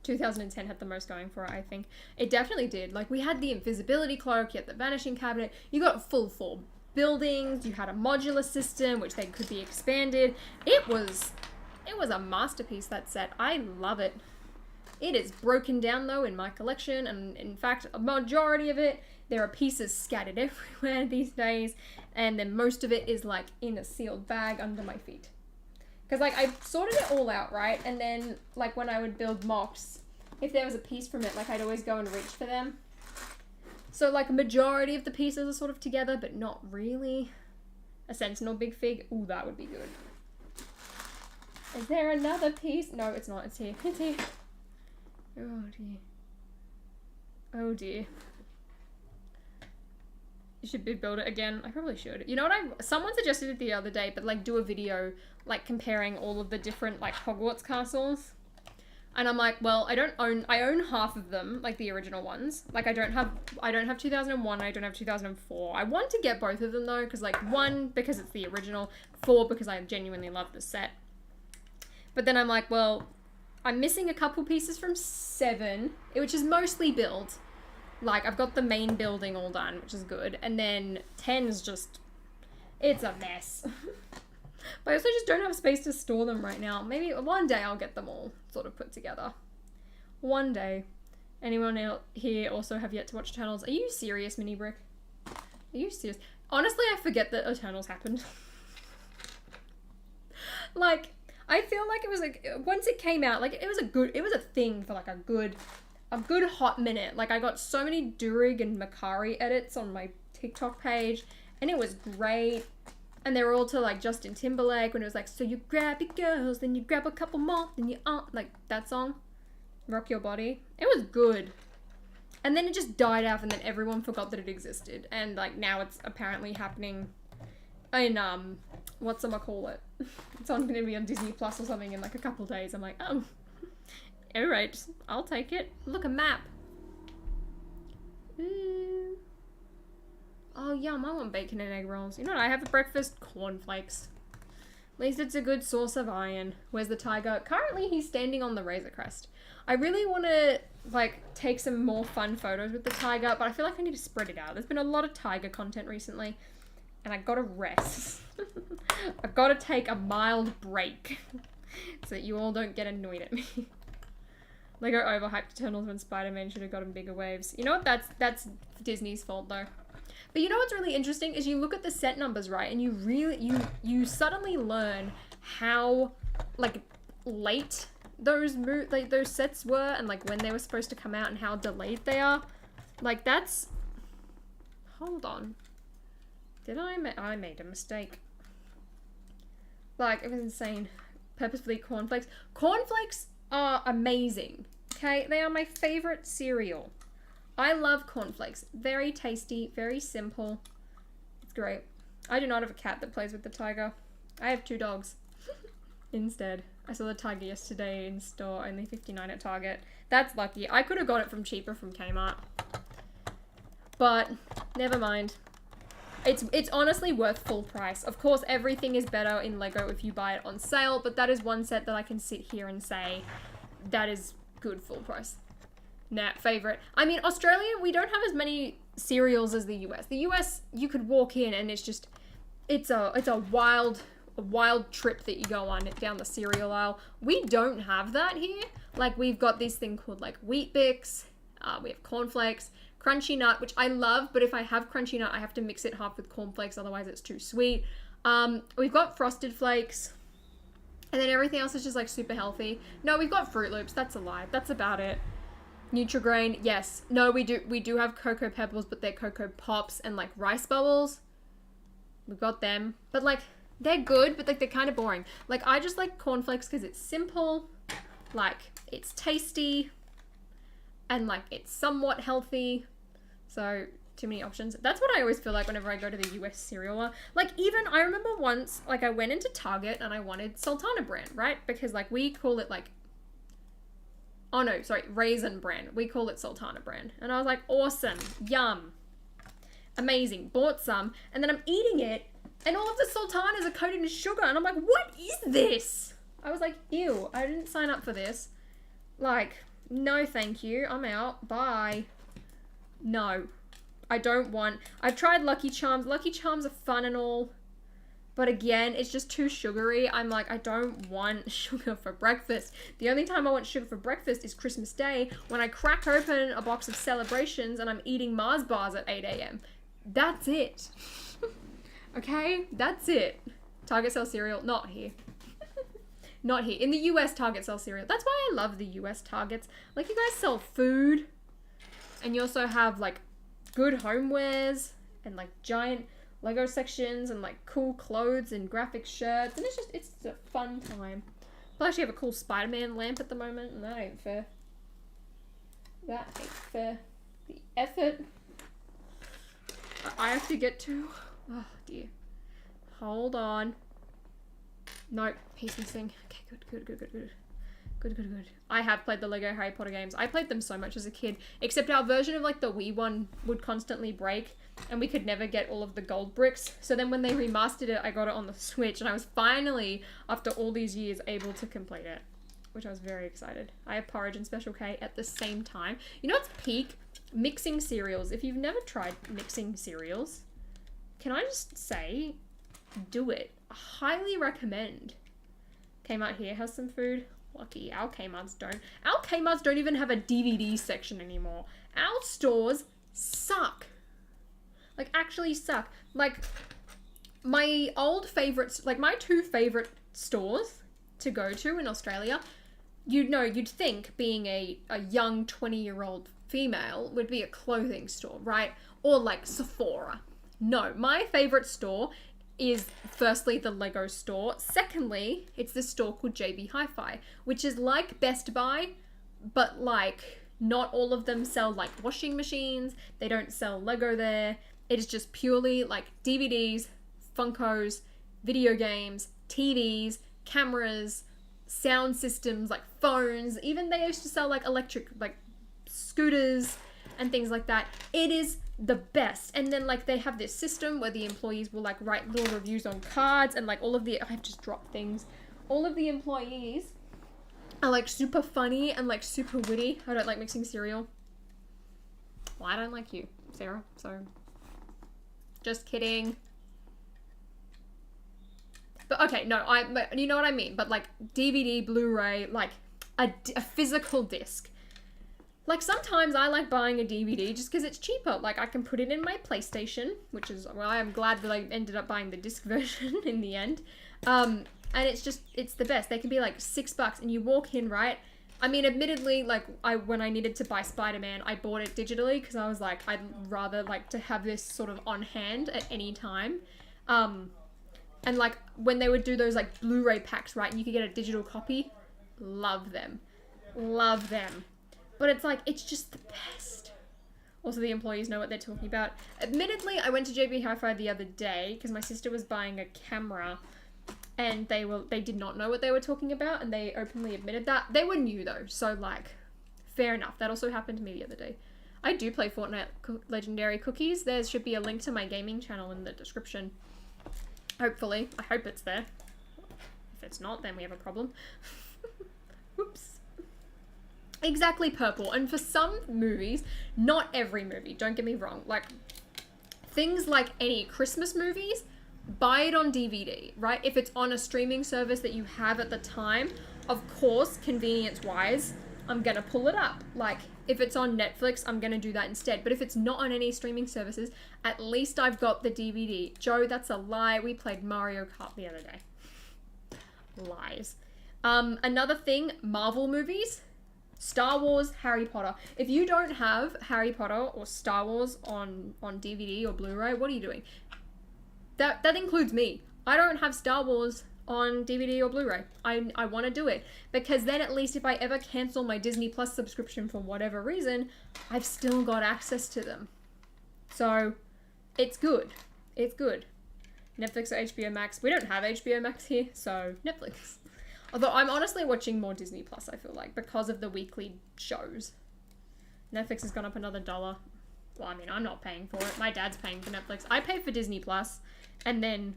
2010 had the most going for it, I think. It definitely did. Like, we had the invisibility cloak, you had the vanishing cabinet, you got full floor buildings, you had a modular system, which they could be expanded. It was a masterpiece, that set. I love it. It is broken down, though, in my collection, and in fact, a majority of it, there are pieces scattered everywhere these days, and then most of it is, like, in a sealed bag under my feet. Because, like, I sorted it all out, right? And then, like, when I would build mocks, if there was a piece from it, like, I'd always go and reach for them. So, like, a majority of the pieces are sort of together, but not really. A Sentinel Big Fig. Ooh, that would be good. Is there another piece? No, it's not. It's here. It's here. Oh, dear. Oh, dear. You should build it again. I probably should. You know what? Someone suggested it the other day, but, like, do a video, like, comparing all of the different, like, Hogwarts castles. And I'm like, well, I own half of them, like the original ones. Like, I don't have 2001, I don't have 2004. I want to get both of them, though, because, like, 1, because it's the original, 4, because I genuinely love the set. But then I'm like, well, I'm missing a couple pieces from 7, which is mostly built. Like, I've got the main building all done, which is good. And then 10 is just, it's a mess. But I also just don't have space to store them right now. Maybe one day I'll get them all sort of put together. One day. Anyone here also have yet to watch Eternals? Are you serious, Mini Brick? Are you serious? Honestly, I forget that Eternals happened. Like, I feel like it was like, once it came out, like, it was a thing for like a good hot minute. Like, I got so many Durig and Makari edits on my TikTok page, and it was great. And they were all to, like, Justin Timberlake, when it was like, so you grab your girls, then you grab a couple more, then you like, that song, Rock Your Body. It was good. And then it just died out, and then everyone forgot that it existed. And, like, now it's apparently happening in, whatchamacallit. It's gonna be on Disney Plus or something in, like, a couple days. I'm like, oh, alright, I'll take it. Look, a map. Oh, yum, I want bacon and egg rolls. You know what I have for breakfast? Cornflakes. At least it's a good source of iron. Where's the tiger? Currently, he's standing on the Razor Crest. I really want to, like, take some more fun photos with the tiger, but I feel like I need to spread it out. There's been a lot of tiger content recently, and I gotta rest. I gotta take a mild break so that you all don't get annoyed at me. Lego overhyped Eternals when Spider-Man should have gotten bigger waves. You know what? That's Disney's fault, though. But you know what's really interesting is you look at the set numbers, right, and you suddenly learn how, like, late those sets were, and, like, when they were supposed to come out and how delayed they are. Like, that's, hold on, I made a mistake. Like, it was insane. Purposefully cornflakes. Cornflakes are amazing, okay? They are my favorite cereal. I love cornflakes. Very tasty, very simple. It's great. I do not have a cat that plays with the tiger. I have 2 dogs instead. I saw the tiger yesterday in store, only $59 at Target. That's lucky. I could have got it from cheaper from Kmart. But never mind. It's honestly worth full price. Of course, everything is better in Lego if you buy it on sale, but that is one set that I can sit here and say that is good full price. Nah, favorite. I mean, Australia, we don't have as many cereals as the US. The US, you could walk in and it's just, it's a wild trip that you go on down the cereal aisle. We don't have that here. Like, we've got this thing called, like, Wheat Bix. We have cornflakes, Crunchy Nut, which I love, but if I have Crunchy Nut, I have to mix it half with cornflakes, otherwise it's too sweet. We've got Frosted Flakes, and then everything else is just, like, super healthy. No, we've got Fruit Loops. That's a lie. That's about it. Nutri-Grain, yes. No, we do have Cocoa Pebbles, but they're Cocoa Pops and, like, Rice Bubbles. We've got them. But, like, they're good, but, like, they're kind of boring. Like, I just like cornflakes because it's simple, like, it's tasty, and, like, it's somewhat healthy. So, too many options. That's what I always feel like whenever I go to the US cereal aisle. Like, even, I remember once, like, I went into Target and I wanted Sultana brand, right? Because, like, we call it, like, oh no, sorry, Raisin brand. We call it Sultana brand. And I was like, awesome, yum, amazing. Bought some, and then I'm eating it, and all of the Sultanas are coated in sugar, and I'm like, what is this? I was like, ew, I didn't sign up for this. Like, No, thank you. I'm out. Bye. No. I don't want... I've tried Lucky Charms. Lucky Charms are fun and all. But again, it's just too sugary. I'm like, I don't want sugar for breakfast. The only time I want sugar for breakfast is Christmas Day when I crack open a box of Celebrations and I'm eating Mars bars at 8 a.m. That's it. Okay? That's it. Target sell cereal. Not here. Not here. In the US, Target sell cereal. That's why I love the US Targets. Like, you guys sell food. And you also have, like, good homewares. And, like, giant Lego sections. And, like, cool clothes and graphic shirts. And it's a fun time. I actually have a cool Spider-Man lamp at the moment. And that ain't fair. That ain't fair. The effort I have to get to. Oh, dear. Hold on. Nope, he's missing. Okay, good. I have played the LEGO Harry Potter games. I played them so much as a kid, except our version of like the Wii one would constantly break and we could never get all of the gold bricks. So then when they remastered it, I got it on the Switch and I was finally, after all these years, able to complete it, which I was very excited. I have Porridge and Special K at the same time. You know what's peak? Mixing cereals. If you've never tried mixing cereals, can I just say, do it. I highly recommend. Kmart here has some food. Lucky. Our Kmarts don't. Our Kmarts don't even have a DVD section anymore. Our stores suck. Like, actually suck. Like, my old favorites, like my two favorite stores to go to in Australia, you'd think being a young 20-year-old female would be a clothing store, right? Or like Sephora. No, my favorite store is firstly the Lego store. Secondly, it's this store called JB Hi-Fi, which is like Best Buy, but like not all of them sell like washing machines. They don't sell Lego there. It is just purely like DVDs, Funkos, video games, TVs, cameras, sound systems, like phones. Even they used to sell like electric, like scooters and things like that. It is the best. And then like they have this system where the employees will like write little reviews on cards, and like all of the, I've just dropped things. All of the employees are like super funny and like super witty. I don't like mixing cereal. Well, I don't like you, Sarah, so just kidding. But okay, no, you know what I mean, but like DVD, Blu-ray, like a physical disc. Like sometimes I like buying a DVD just because it's cheaper. Like I can put it in my PlayStation, which is why I'm glad that I ended up buying the disc version in the end. And it's the best. They can be like $6 and you walk in, right? I mean, admittedly, like when I needed to buy Spider-Man, I bought it digitally because I was like, I'd rather like to have this sort of on hand at any time. And like when they would do those like Blu-ray packs, right? And you could get a digital copy. Love them. Love them. But it's like, it's just the best. Also, the employees know what they're talking about. Admittedly, I went to JB Hi-Fi the other day because my sister was buying a camera and they did not know what they were talking about, and they openly admitted that. They were new though, so like, fair enough. That also happened to me the other day. I do play Fortnite Legendary Cookies. There should be a link to my gaming channel in the description. Hopefully. I hope it's there. If it's not, then we have a problem. Oops. Exactly, purple. And for some movies, not every movie, don't get me wrong, like things like any Christmas movies, buy it on DVD, right? If it's on a streaming service that you have at the time, of course, convenience-wise, I'm gonna pull it up. Like, if it's on Netflix, I'm gonna do that instead. But if it's not on any streaming services, at least I've got the DVD. Joe, that's a lie. We played Mario Kart the other day. Lies. Another thing, Marvel movies. Star Wars, Harry Potter. If you don't have Harry Potter or Star Wars on DVD or Blu-ray, what are you doing? That includes me. I don't have Star Wars on DVD or Blu-ray. I want to do it because then at least if I ever cancel my Disney Plus subscription for whatever reason, I've still got access to them. So it's good. It's good. Netflix or HBO Max. We don't have HBO Max here, so Netflix. Although I'm honestly watching more Disney Plus, I feel like, because of the weekly shows. Netflix has gone up another $1. Well, I mean, I'm not paying for it. My dad's paying for Netflix. I pay for Disney Plus, and then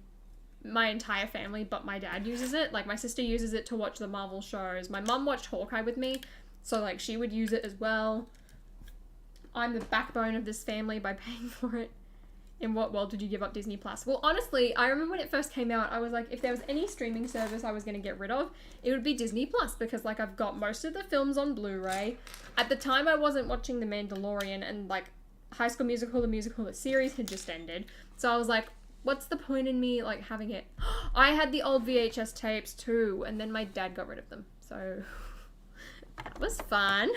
my entire family, but my dad uses it. Like, my sister uses it to watch the Marvel shows. My mum watched Hawkeye with me, So like she would use it as well. I'm the backbone of this family by paying for it. In what world did you give up Disney Plus? Well, honestly, I remember when it first came out, I was like, if there was any streaming service I was going to get rid of, it would be Disney Plus, because like I've got most of the films on Blu-ray. At the time, I wasn't watching The Mandalorian, and like High School Musical, the series had just ended. So I was like, what's the point in me like having it? I had the old VHS tapes too, and then my dad got rid of them. So that was fun.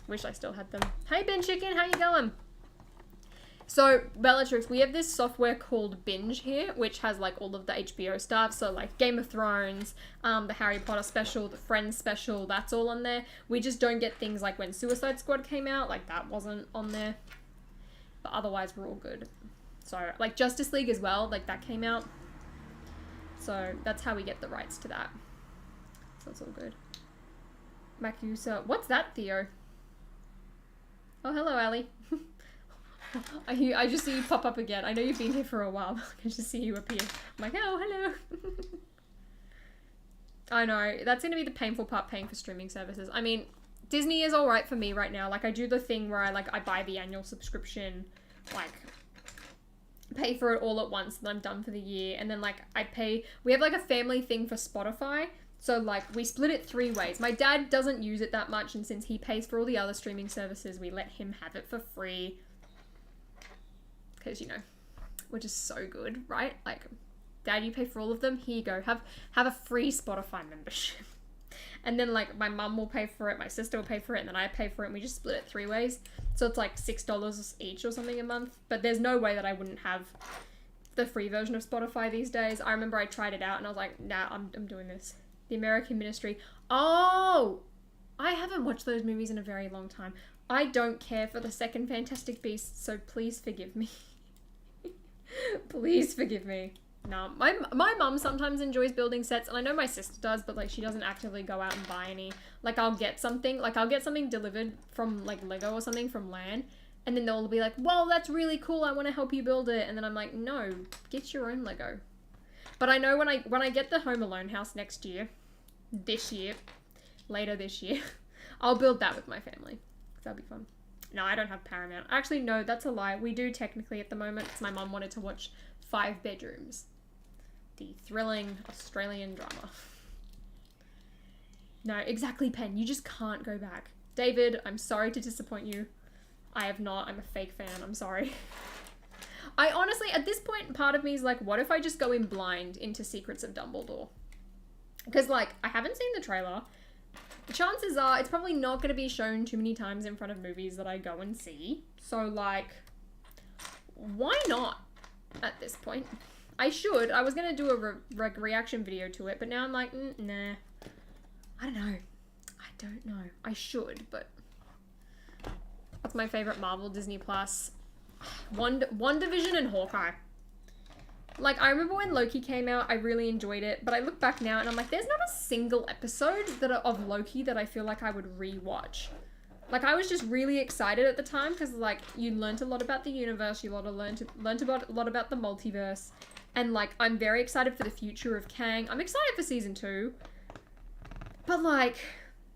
Wish I still had them. Hey Ben Chicken, how you going? So, Bellatrix, we have this software called Binge here, which has like all of the HBO stuff. So like Game of Thrones, the Harry Potter special, the Friends special, that's all on there. We just don't get things like when Suicide Squad came out, like that wasn't on there. But otherwise we're all good. So like Justice League as well, like that came out. So that's how we get the rights to that. So it's all good. Makusa, what's that, Theo? Oh, hello, Ali. I just see you pop up again. I know you've been here for a while. I can just see you appear. I'm like, oh, hello. I know. That's going to be the painful part, paying for streaming services. I mean, Disney is alright for me right now. Like, I do the thing where I buy the annual subscription, like, pay for it all at once, and I'm done for the year. And then, like, we have, like, a family thing for Spotify. So, like, we split it 3 ways. My dad doesn't use it that much, and since he pays for all the other streaming services, we let him have it for free. Because, you know, we're just so good, right? Like, Dad, you pay for all of them. Here you go. Have a free Spotify membership. And then, like, my mum will pay for it, my sister will pay for it, and then I pay for it, and we just split it 3 ways. So it's like $6 each or something a month. But there's no way that I wouldn't have the free version of Spotify these days. I remember I tried it out, and I was like, nah, I'm doing this. The American Ministry. Oh! I haven't watched those movies in a very long time. I don't care for the second Fantastic Beasts, so please forgive me. Please forgive me. No, my mum sometimes enjoys building sets, and I know my sister does, but like she doesn't actively go out and buy any. Like I'll get something delivered from like Lego or something from LAN, and then they'll be like, "Whoa, that's really cool. I want to help you build it." And then I'm like, "No, get your own Lego." But I know when I get the Home Alone house later this year, I'll build that with my family. That'll be fun. No, I don't have Paramount. Actually, no, that's a lie. We do technically at the moment, because my mum wanted to watch 5 Bedrooms. The thrilling Australian drama. No, exactly, Pen. You just can't go back. David, I'm sorry to disappoint you. I have not. I'm a fake fan. I'm sorry. I honestly, at this point, part of me is like, what if I just go in blind into Secrets of Dumbledore? Because, like, I haven't seen the trailer. The chances are it's probably not going to be shown too many times in front of movies that I go and see. So, like, why not at this point? I should. I was going to do a reaction video to it, but now I'm like, nah. I don't know. I should, but... What's my favorite Marvel Disney Plus? WandaVision and Hawkeye. Like, I remember when Loki came out, I really enjoyed it, but I look back now and I'm like, there's not a single episode of Loki that I feel like I would rewatch. Like, I was just really excited at the time, because, like, you learnt a lot about the universe, you learnt about a lot about the multiverse, and, like, I'm very excited for the future of Kang. I'm excited for season 2, but, like,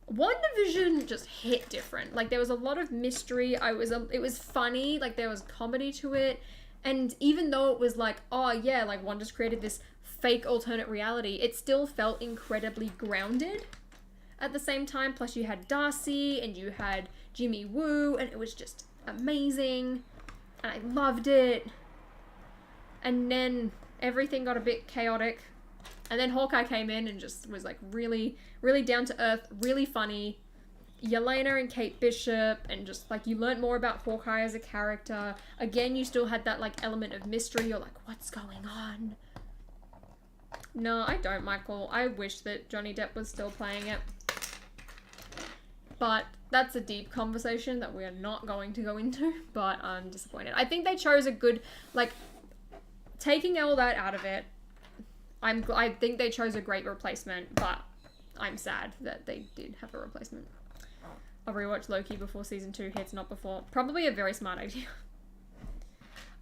WandaVision just hit different. Like, there was a lot of mystery, it was funny, like, there was comedy to it. And even though it was like, oh yeah, like Wanda's created this fake alternate reality, it still felt incredibly grounded at the same time. Plus you had Darcy and you had Jimmy Woo, and it was just amazing. And I loved it. And then everything got a bit chaotic. And then Hawkeye came in and just was like really, really down to earth, really funny. Yelena and Kate Bishop, and just like you learnt more about Hawkeye as a character. Again, you still had that like element of mystery. You're like, what's going on? No, I don't, Michael. I wish that Johnny Depp was still playing it. But that's a deep conversation that we are not going to go into, but I'm disappointed. I think they chose a good, like, taking all that out of it, I think they chose a great replacement, but I'm sad that they did have a replacement. I'll rewatch Loki before season 2 hits, not before. Probably a very smart idea.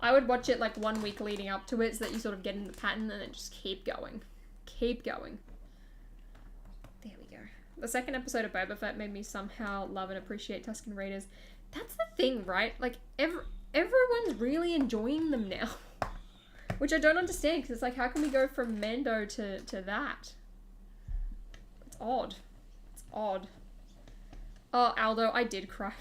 I would watch it like 1 week leading up to it so that you sort of get in the pattern and then just keep going. Keep going. There we go. The second episode of Boba Fett made me somehow love and appreciate Tusken Raiders. That's the thing, right? Like, everyone's really enjoying them now. Which I don't understand, because it's like, how can we go from Mando to that? It's odd. It's odd. Oh, Aldo, I did cry.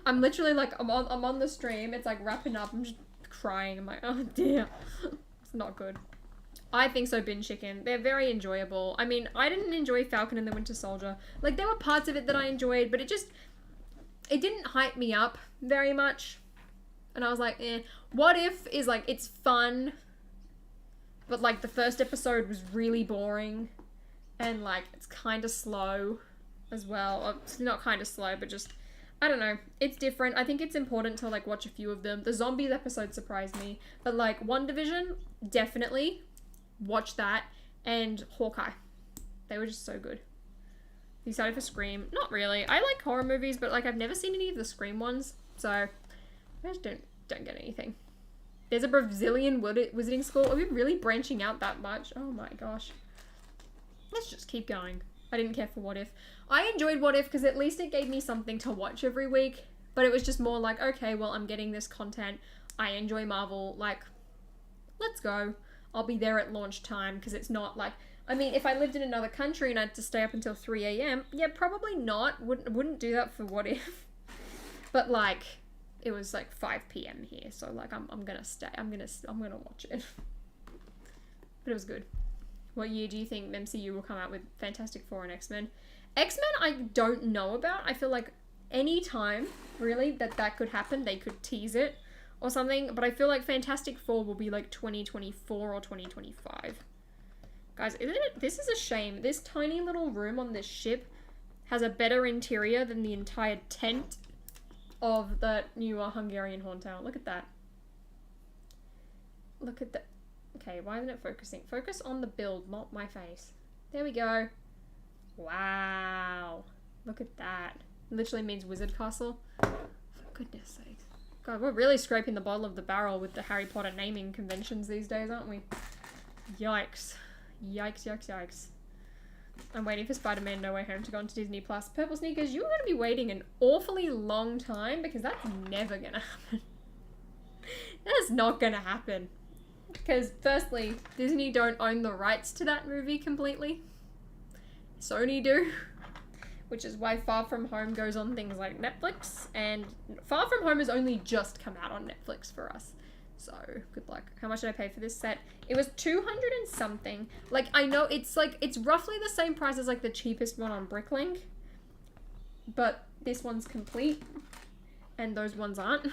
I'm literally like, I'm on the stream, it's like wrapping up, I'm just crying. I'm like, oh dear. It's not good. I think so, Bin Chicken. They're very enjoyable. I mean, I didn't enjoy Falcon and the Winter Soldier. Like, there were parts of it that I enjoyed, but it didn't hype me up very much. And I was like, eh. What If is like, it's fun, but like the first episode was really boring, and like it's kind of slow as well. Or, it's not kind of slow, but just, I don't know. It's different. I think it's important to like watch a few of them. The zombies episode surprised me, but like WandaVision, definitely watch that, and Hawkeye. They were just so good. You excited for Scream? Not really. I like horror movies, but like I've never seen any of the Scream ones, so I just don't get anything. There's a Brazilian wizarding school. Are we really branching out that much? Oh my gosh. Let's just keep going. I didn't care for What If. I enjoyed What If because at least it gave me something to watch every week. But it was just more like, okay, well, I'm getting this content. I enjoy Marvel. Like, let's go. I'll be there at launch time because it's not like... I mean, if I lived in another country and I had to stay up until 3 a.m., yeah, probably not. Wouldn't do that for What If. But like... It was like 5 p.m. here, so like I'm gonna stay. I'm gonna watch it. But it was good. What year do you think MCU will come out with Fantastic Four and X-Men? X-Men I don't know about. I feel like any time really that could happen, they could tease it or something. But I feel like Fantastic Four will be like 2024 or 2025. Guys, isn't it? This is a shame. This tiny little room on this ship has a better interior than the entire tent of the newer Hungarian horn tower. Look at that. Look at that. Okay, why isn't it focusing? Focus on the build, not my face. There we go. Wow. Look at that. It literally means wizard castle. For goodness sake. God, we're really scraping the bottom of the barrel with the Harry Potter naming conventions these days, aren't we? Yikes. Yikes, yikes, yikes. I'm waiting for Spider-Man No Way Home to go onto Disney+. Purple Sneakers, you're going to be waiting an awfully long time because that's never going to happen. That is not going to happen. Because, firstly, Disney don't own the rights to that movie completely. Sony do. Which is why Far From Home goes on things like Netflix. And Far From Home has only just come out on Netflix for us. So, good luck. How much did I pay for this set? It was 200 and something. Like, I know it's like, it's roughly the same price as like the cheapest one on Bricklink. But this one's complete. And those ones aren't. So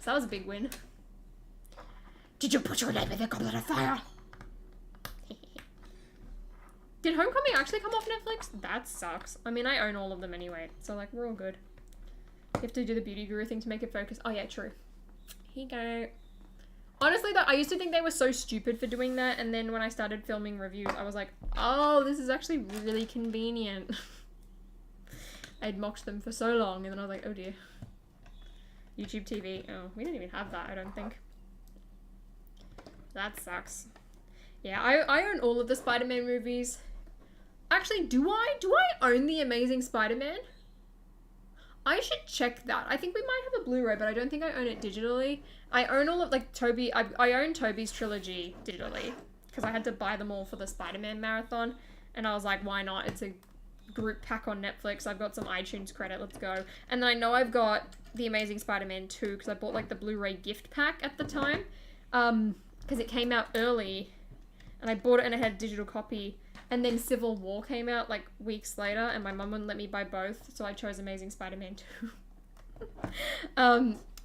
that was a big win. Did you put your name in the Goblet of Fire? Did Homecoming actually come off Netflix? That sucks. I mean, I own all of them anyway. So, like, we're all good. You have to do the Beauty Guru thing to make it focus. Oh, yeah, true. Here you go. Honestly, though, I used to think they were so stupid for doing that, and then when I started filming reviews, I was like, oh, this is actually really convenient. I'd mocked them for so long, and then I was like, oh dear. YouTube TV. Oh, we didn't even have that, I don't think. That sucks. Yeah, I own all of the Spider-Man movies. Actually, do I own The Amazing Spider-Man? I should check that. I think we might have a Blu-ray, but I don't think I own it digitally. I own all of, like, I own Tobey's trilogy digitally, because I had to buy them all for the Spider-Man marathon, and I was like, why not? It's a group pack on Netflix. I've got some iTunes credit, let's go. And then I know I've got The Amazing Spider-Man 2, because I bought, like, the Blu-ray gift pack at the time, because it came out early, and I bought it and I had a digital copy. And then Civil War came out like weeks later, and my mum wouldn't let me buy both, so I chose Amazing Spider-Man 2.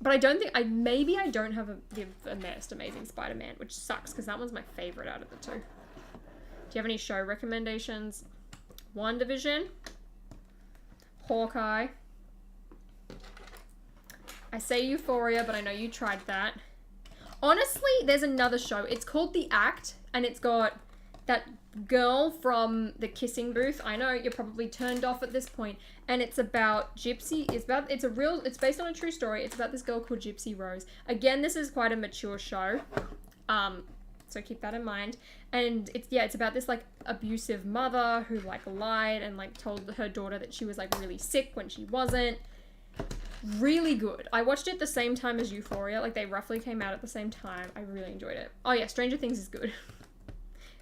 But I don't think maybe I don't have the best Amazing Spider-Man, which sucks because that one's my favorite out of the two. Do you have any show recommendations? WandaVision, Hawkeye. I say Euphoria, but I know you tried that. Honestly, there's another show. It's called The Act, and it's got that girl from the Kissing Booth. I know you're probably turned off at this point, and it's about Gypsy. It's based on a true story. It's about this girl called Gypsy Rose. Again, this is quite a mature show. So So keep that in mind. And it's about this like abusive mother who like lied and like told her daughter that she was like really sick when she wasn't. Really good. I watched it the same time as Euphoria. Like they roughly came out at the same time. I really enjoyed it. Oh yeah, Stranger Things is good.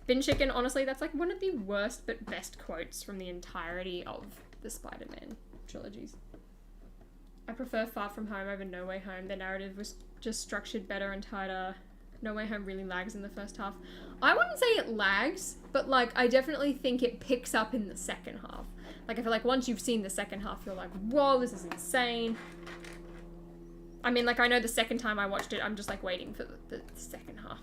Bin Chicken, honestly, that's like one of the worst but best quotes from the entirety of the Spider-Man trilogies. I prefer Far From Home over No Way Home. The narrative was just structured better and tighter. No Way Home really lags in the first half. I wouldn't say it lags, but like I definitely think it picks up in the second half. Like I feel like once you've seen the second half, you're like, whoa, this is insane. I mean, like I know the second time I watched it, I'm just like waiting for the second half.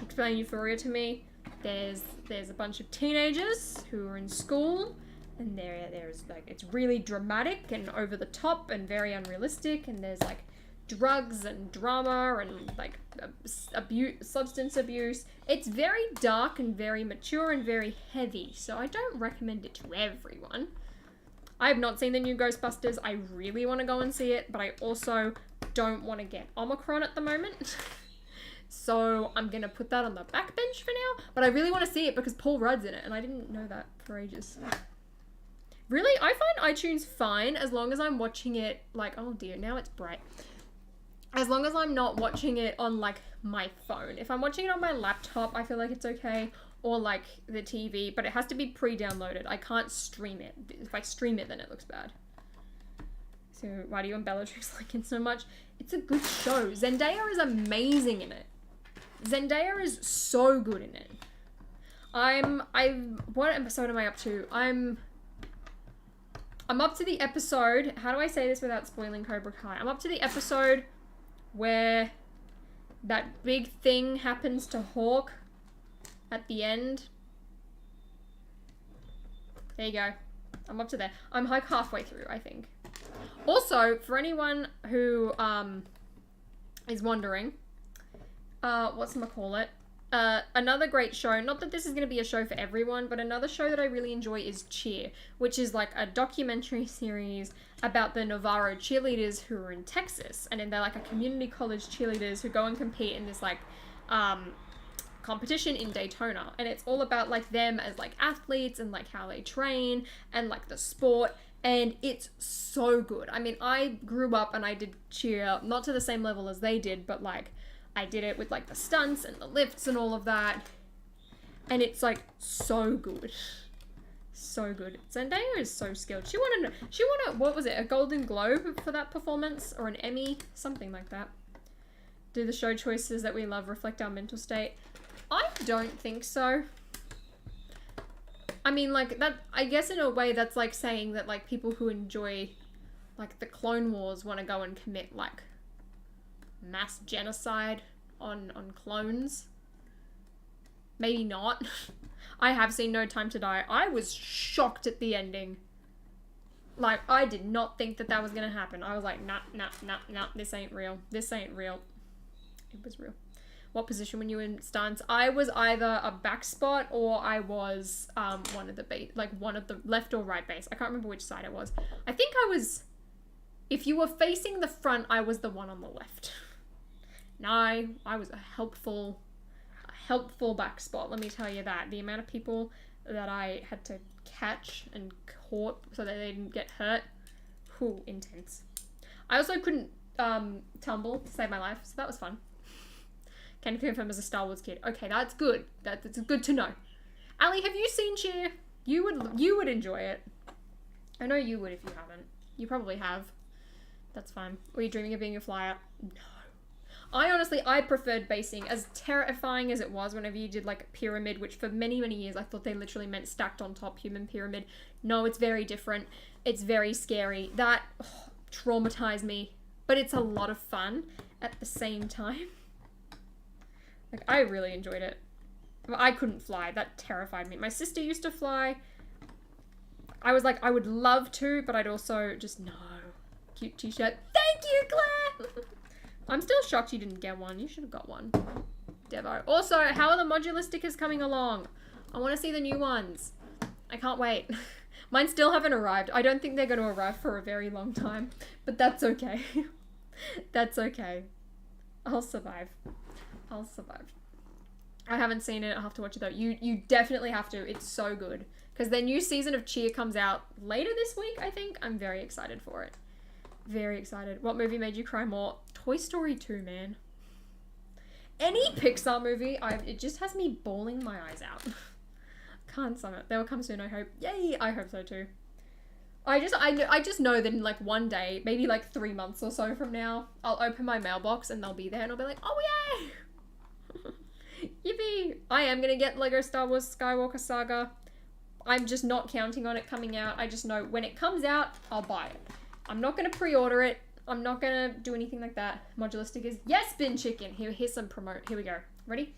Explain Euphoria to me. There's a bunch of teenagers who are in school, and there's like it's really dramatic and over the top and very unrealistic, and there's like drugs and drama and like substance abuse. It's very dark and very mature and very heavy, so I don't recommend it to everyone. I have not seen the new Ghostbusters. I really want to go and see it, but I also don't want to get Omicron at the moment. So I'm going to put that on the backbench for now. But I really want to see it because Paul Rudd's in it. And I didn't know that for ages. Really? I find iTunes fine as long as I'm watching it like... Oh dear, now it's bright. As long as I'm not watching it on like my phone. If I'm watching it on my laptop, I feel like it's okay. Or like the TV. But it has to be pre-downloaded. I can't stream it. If I stream it, then it looks bad. So why do you and Bellatrix like it so much? It's a good show. Zendaya is amazing in it. Zendaya is so good in it. What episode am I up to? I'm up to the episode, how do I say this without spoiling Cobra Kai? I'm up to the episode where that big thing happens to Hawk at the end. There you go. I'm up to there. I'm like halfway through, I think. Also, for anyone who is wondering, whatchamacallit, another great show, not that this is going to be a show for everyone, but another show that I really enjoy is Cheer, which is like a documentary series about the Navarro cheerleaders who are in Texas, and then they're like a community college cheerleaders who go and compete in this like competition in Daytona, and it's all about like them as like athletes and like how they train and like the sport, and it's so good. I mean, I grew up and I did cheer, not to the same level as they did, but like I did it with like the stunts and the lifts and all of that. And it's like so good. So good. Zendaya is so skilled. She won what was it? A Golden Globe for that performance? Or an Emmy? Something like that. Do the show choices that we love reflect our mental state? I don't think so. I mean, like, that, I guess in a way that's like saying that like people who enjoy like the Clone Wars want to go and commit like mass genocide on clones. Maybe not. I have seen No Time to Die. I was shocked at the ending. Like, I did not think that that was gonna happen. I was like, nah, this ain't real. This ain't real. It was real. What position when you were in stance? I was either a back spot or I was one of the left or right base. I can't remember which side it was. I think I was, if you were facing the front, I was the one on the left. No, I was a helpful back spot, let me tell you that. The amount of people that I had to catch and caught so that they didn't get hurt, whew, intense. I also couldn't tumble to save my life, so that was fun. Can confirm as a Star Wars kid. Okay, that's good. That's good to know. Ali, have you seen Cheer? You would enjoy it. I know you would if you haven't. You probably have. That's fine. Were you dreaming of being a flyer? No. I preferred basing, as terrifying as it was whenever you did like a pyramid, which for many, many years I thought they literally meant stacked on top human pyramid. No, it's very different. It's very scary. That traumatized me, but it's a lot of fun at the same time. Like, I really enjoyed it. I couldn't fly. That terrified me. My sister used to fly. I was like, I would love to, but I'd also just, no. Cute t-shirt. Thank you, Claire! I'm still shocked you didn't get one. You should have got one. Devo. Also, how are the modular stickers coming along? I want to see the new ones. I can't wait. Mine still haven't arrived. I don't think they're going to arrive for a very long time, but that's okay. That's okay. I'll survive. I haven't seen it. I'll have to watch it though. You definitely have to. It's so good. Because the new season of Cheer comes out later this week, I think. I'm very excited for it. Very excited. What movie made you cry more? Toy Story 2, man. Any Pixar movie, it just has me bawling my eyes out. Can't sum it. They will come soon, I hope. Yay! I hope so too. I just know that in like one day, maybe like 3 months or so from now, I'll open my mailbox and they'll be there and I'll be like, oh yay! Yippee! I am gonna get LEGO Star Wars Skywalker Saga. I'm just not counting on it coming out. I just know when it comes out, I'll buy it. I'm not gonna pre-order it. I'm not gonna do anything like that. Modular stickers. Yes, Bin Chicken. Here's some promote. Here we go. Ready?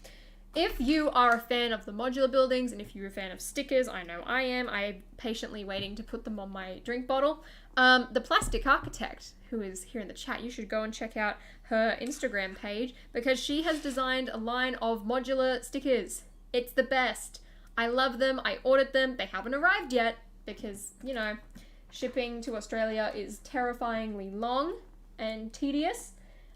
If you are a fan of the modular buildings and if you're a fan of stickers, I know I am. I'm patiently waiting to put them on my drink bottle. The Plastic Architect, who is here in the chat, you should go and check out her Instagram page because she has designed a line of modular stickers. It's the best. I love them. I ordered them. They haven't arrived yet because, you know, shipping to Australia is terrifyingly long and tedious.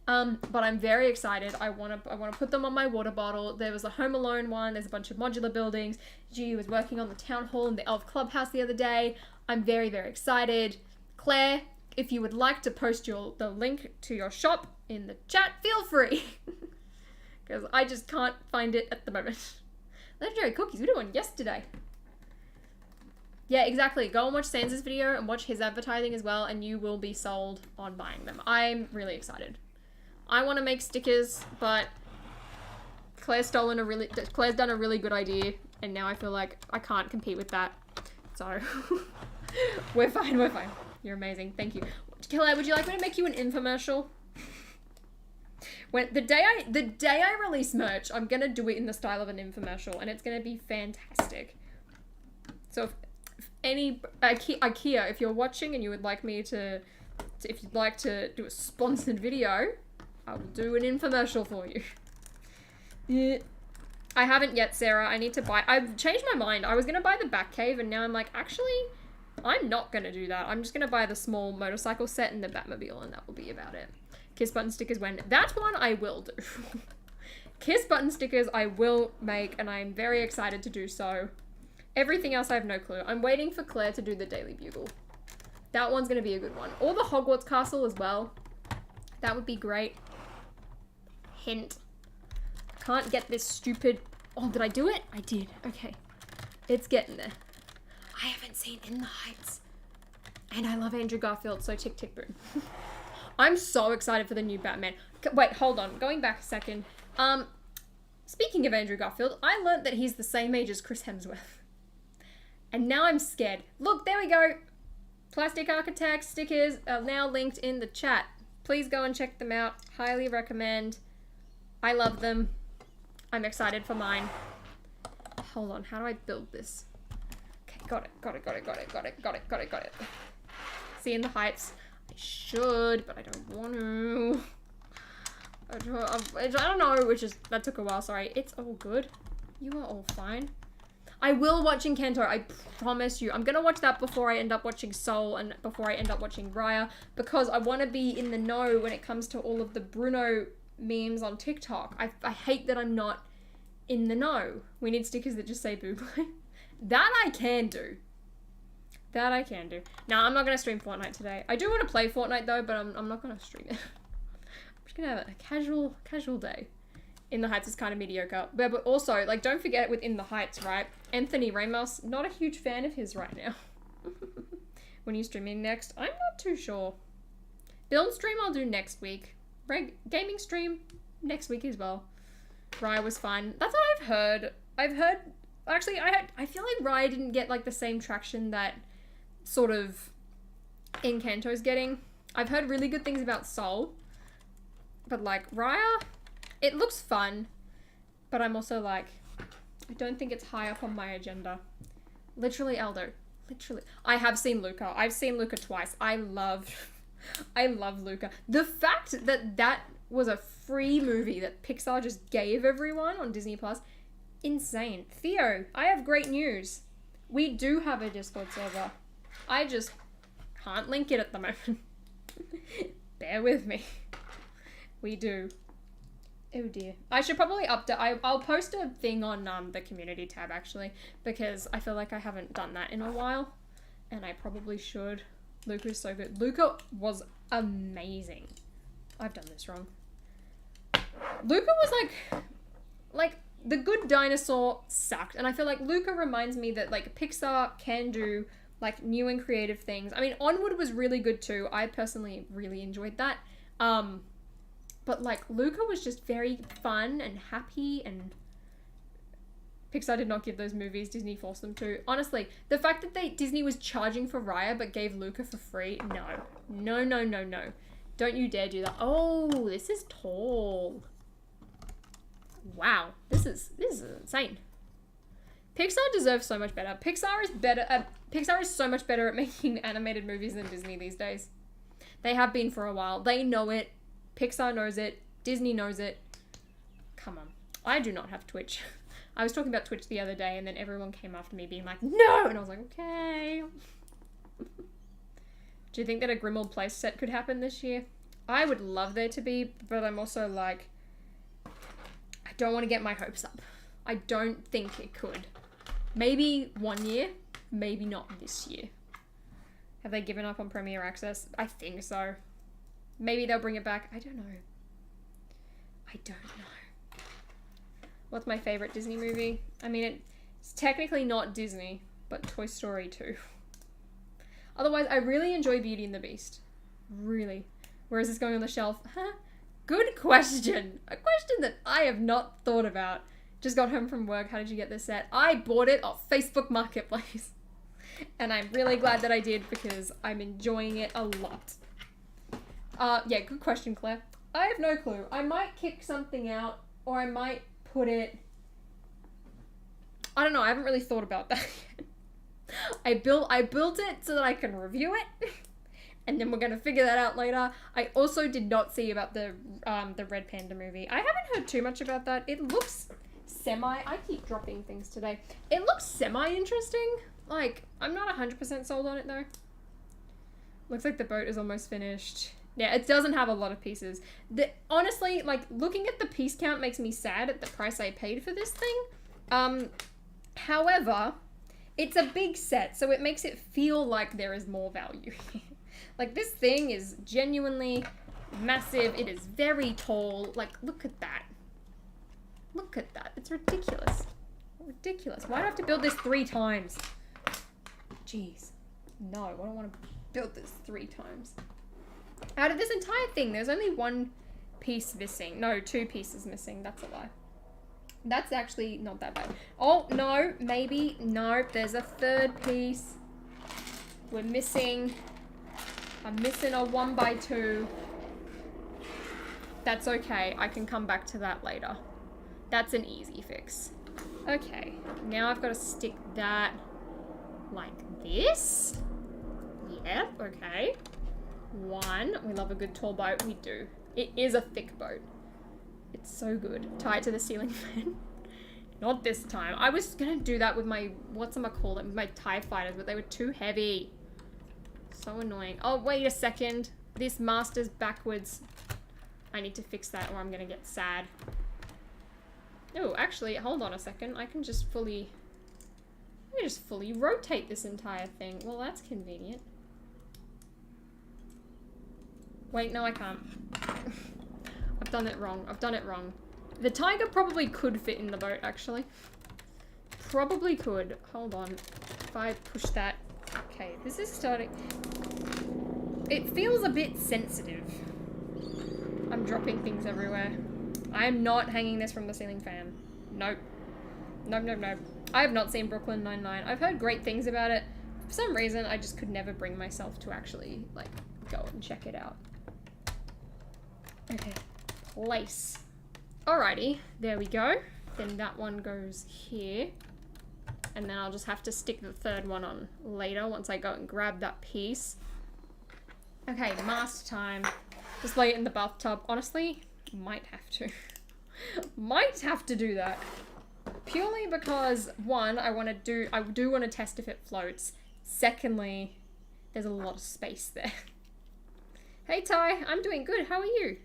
But I'm very excited. I want to put them on my water bottle. There was a Home Alone one. There's a bunch of modular buildings. G was working on the town hall in the Elf Clubhouse the other day. I'm very, very excited. Claire, if you would like to post the link to your shop in the chat, feel free. Because I just can't find it at the moment. Legendary cookies, we did one yesterday. Yeah, exactly. Go and watch Sans' video and watch his advertising as well, and you will be sold on buying them. I'm really excited. I want to make stickers, but Claire's done a really good idea, and now I feel like I can't compete with that. So we're fine. You're amazing. Thank you. Claire, would you like me to make you an infomercial? The day I release merch, I'm gonna do it in the style of an infomercial, and it's gonna be fantastic. So if any IKEA, if you're watching and you would like me to if you'd like to do a sponsored video, I will do an infomercial for you. Yeah. I haven't yet, Sarah. I need to buy. I've changed my mind. I was gonna buy the Batcave, and now I'm like, actually, I'm not gonna do that. I'm just gonna buy the small motorcycle set and the Batmobile, and that will be about it. Kiss button stickers when... That one I will do. Kiss button stickers I will make, and I'm very excited to do so. Everything else I have no clue. I'm waiting for Claire to do the Daily Bugle. That one's going to be a good one. Or the Hogwarts Castle as well. That would be great. Hint. Can't get this stupid... Oh, did I do it? I did. Okay. It's getting there. I haven't seen In the Heights. And I love Andrew Garfield, so tick, tick, boom. I'm so excited for the new Batman. Wait, hold on. Going back a second. Speaking of Andrew Garfield, I learnt that he's the same age as Chris Hemsworth. And now I'm scared. Look, there we go. Plastic Architect stickers are now linked in the chat. Please go and check them out. Highly recommend. I love them. I'm excited for mine. Hold on. How do I build this? Okay, got it. See In the Heights. I should, but I don't want to. I don't know, that took a while, sorry. It's all good. You are all fine. I will watch Encanto, I promise you. I'm gonna watch that before I end up watching Soul and before I end up watching Raya, because I want to be in the know when it comes to all of the Bruno memes on TikTok. I hate that I'm not in the know. We need stickers that just say Buble. That I can do. That I can do. No, I'm not going to stream Fortnite today. I do want to play Fortnite though, but I'm not going to stream it. I'm just going to have a casual day. In the Heights is kind of mediocre. But also, like, don't forget with In the Heights, right? Anthony Ramos, not a huge fan of his right now. When are you streaming next? I'm not too sure. Film stream I'll do next week. Gaming stream next week as well. Raya was fun. That's what I've heard. Actually, I feel like Raya didn't get, like, the same traction that sort of Encanto's getting. I've heard really good things about Soul. But, like, Raya, it looks fun. But I'm also, like, I don't think it's high up on my agenda. Literally, Aldo. Literally. I have seen Luca. I've seen Luca twice. I love Luca. The fact that that was a free movie that Pixar just gave everyone on Disney Plus, insane. Theo, I have great news. We do have a Discord server. I just can't link it at the moment. Bear with me. We do. Oh dear. I should probably update. I'll post a thing on the community tab actually, because I feel like I haven't done that in a while, and I probably should. Luca's so good. Luca was amazing. I've done this wrong. Luca was like The Good Dinosaur sucked, and I feel like Luca reminds me that like Pixar can do like new and creative things. I mean, Onward was really good too. I personally really enjoyed that. But like Luca was just very fun and happy, and Pixar did not give those movies. Disney forced them to. Honestly, the fact that Disney was charging for Raya but gave Luca for free, no. No, no, no, no. Don't you dare do that. Oh, this is tall. Wow, this is insane. Pixar deserves so much better. Pixar is so much better at making animated movies than Disney these days. They have been for a while. They know it. Pixar knows it. Disney knows it. Come on. I do not have Twitch. I was talking about Twitch the other day, and then everyone came after me being like, no! And I was like, okay. Do you think that a Grimmauld Place set could happen this year? I would love there to be, but I'm also like, I don't want to get my hopes up. I don't think it could. Maybe one year, maybe not this year. Have they given up on Premier Access? I think so. Maybe they'll bring it back. I don't know. I don't know. What's my favorite Disney movie? I mean, it's technically not Disney, but Toy Story 2. Otherwise, I really enjoy Beauty and the Beast. Really. Where is this going on the shelf? Huh? Good question. A question that I have not thought about. Just got home from work. How did you get this set? I bought it off Facebook Marketplace. And I'm really glad that I did, because I'm enjoying it a lot. Yeah, good question, Claire. I have no clue. I might kick something out, or I might put it... I don't know. I haven't really thought about that yet. I built it so that I can review it, and then we're gonna figure that out later. I also did not see about the Red Panda movie. I haven't heard too much about that. It looks I keep dropping things today. It looks semi-interesting. Like, I'm not 100% sold on it though. Looks like the boat is almost finished. Yeah, it doesn't have a lot of pieces. Honestly, like, looking at the piece count makes me sad at the price I paid for this thing. However, it's a big set, so it makes it feel like there is more value. Like, this thing is genuinely massive. It is very tall. Like, look at that. Look at that. It's ridiculous. Ridiculous. Why do I have to build this 3 times? Jeez. No, I don't want to build this 3 times. Out of this entire thing, there's only 1 piece missing. No, 2 pieces missing. That's a lie. That's actually not that bad. Oh, no, maybe. No, there's a 3rd piece. We're missing... I'm missing a 1x2. That's okay. I can come back to that later. That's an easy fix. Okay, now I've got to stick that like this. Yep, okay. 1. We love a good tall boat. We do. It is a thick boat. It's so good. Tie it to the ceiling fan. Not this time. I was gonna do that with my, whatchamacallit, with my TIE fighters, but they were too heavy. So annoying. Oh, wait a second. This master's backwards. I need to fix that or I'm gonna get sad. Oh, actually, hold on a second. I can just fully rotate this entire thing. Well, that's convenient. Wait, no, I can't. I've done it wrong. I've done it wrong. The tiger probably could fit in the boat, actually. Probably could. Hold on. If I push that. Okay, this is starting... It feels a bit sensitive. I'm dropping things everywhere. I am not hanging this from the ceiling fan. Nope. Nope, nope, nope. I have not seen Brooklyn Nine-Nine. I've heard great things about it. For some reason, I just could never bring myself to actually, like, go and check it out. Okay. Place. Alrighty. There we go. Then that one goes here. And then I'll just have to stick the 3rd one on later once I go and grab that piece. Okay, master time. Just lay it in the bathtub. Honestly, might have to. Might have to do that. Purely because, 1, I do want to test if it floats. Secondly, there's a lot of space there. Hey Ty, I'm doing good. How are you?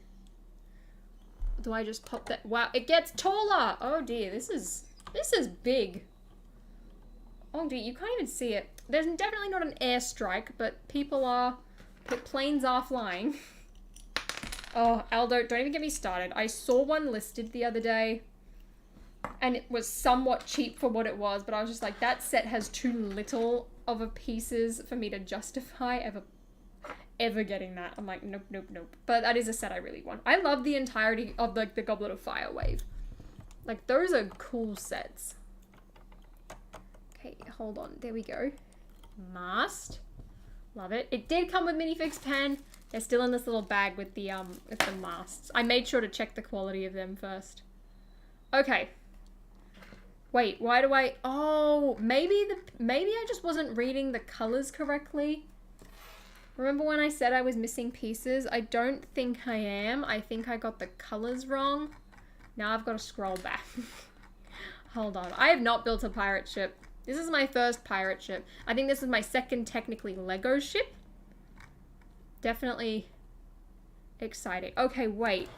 do I just pop that? Wow, it gets taller. Oh dear, this is big. Oh dear, you can't even see it. There's definitely not an airstrike, but planes are flying. Oh, Aldo, don't even get me started. I saw one listed the other day, and it was somewhat cheap for what it was, but I was just like, that set has too little of a pieces for me to justify ever getting that. I'm like, nope, nope, nope. But that is a set I really want. I love the entirety of like the Goblet of Fire wave. Like, those are cool sets. Okay, hold on. There we go. Mast. Love it. It did come with minifigs pen. They're still in this little bag with the masts. I made sure to check the quality of them first. Okay. Wait, why do I... Oh, maybe I just wasn't reading the colors correctly. Remember when I said I was missing pieces? I don't think I am. I think I got the colors wrong. Now I've got to scroll back. Hold on. I have not built a pirate ship. This is my first pirate ship. I think this is my second technically Lego ship. Definitely exciting. Okay, wait.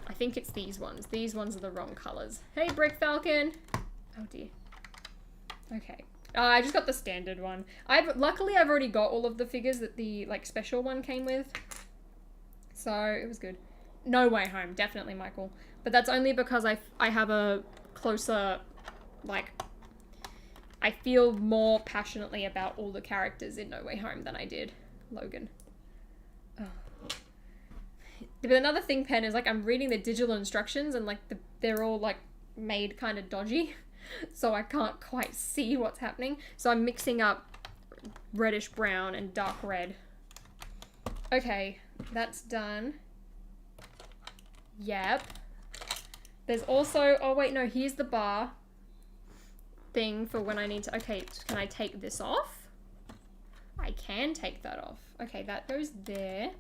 I think it's these ones. These ones are the wrong colors. Hey, Brick Falcon. Oh dear. Okay. I just got the standard one. Luckily I've already got all of the figures that the like special one came with. So it was good. No Way Home, definitely Michael. But that's only because I have a closer, like, I feel more passionately about all the characters in No Way Home than I did Logan. Oh. But another thing, Pen, is like I'm reading the digital instructions and like they're all like made kind of dodgy. So I can't quite see what's happening. So I'm mixing up reddish brown and dark red. Okay, that's done. Yep. There's also, oh wait, no, here's the bar thing for when I need to, okay, can I take this off? I can take that off. Okay, that goes there.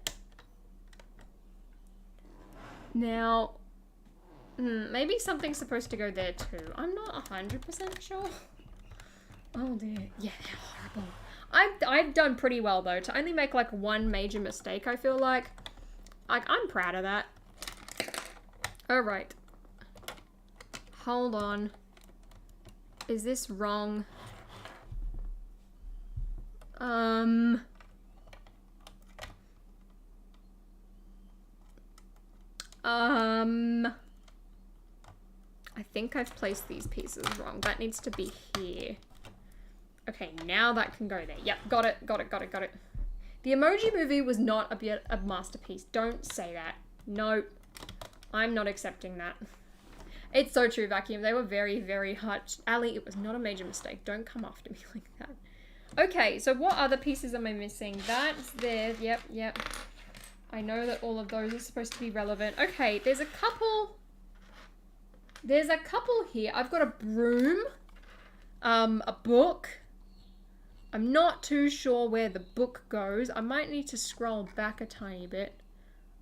Now, maybe something's supposed to go there too. I'm not 100% sure. Oh dear. Yeah, they're horrible. I've done pretty well though. To only make like one major mistake, I feel like I'm proud of that. All right. Hold on. Is this wrong? I think I've placed these pieces wrong. That needs to be here. Okay, now that can go there. Yep, got it, got it, got it, got it. The Emoji Movie was not a masterpiece. Don't say that. Nope. I'm not accepting that. It's so true, Vacuum. They were very, very hard. Ali, it was not a major mistake. Don't come after me like that. Okay, so what other pieces am I missing? That's there. Yep, yep. I know that all of those are supposed to be relevant. Okay, there's a couple here. I've got a broom, a book. I'm not too sure where the book goes. I might need to scroll back a tiny bit.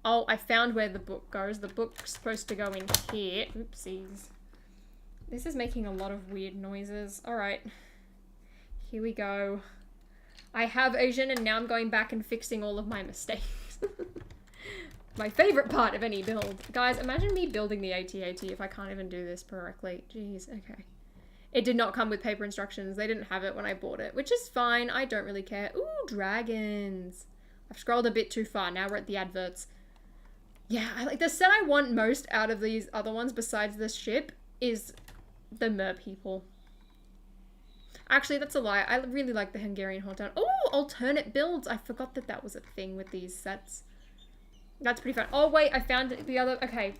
Oh, I found where the book goes. The book's supposed to go in here. Oopsies. This is making a lot of weird noises. All right. Here we go. I have Asian and now I'm going back and fixing all of my mistakes. My favorite part of any build. Guys, imagine me building the AT-AT if I can't even do this correctly. Jeez, okay. It did not come with paper instructions. They didn't have it when I bought it, which is fine. I don't really care. Ooh, dragons. I've scrolled a bit too far. Now we're at the adverts. Yeah, I like the set I want most out of these other ones besides this ship is the mer people. Actually, that's a lie. I really like the Hungarian Hot. Oh, alternate builds. I forgot that that was a thing with these sets. That's pretty fun. Oh, wait, I found the other... Okay.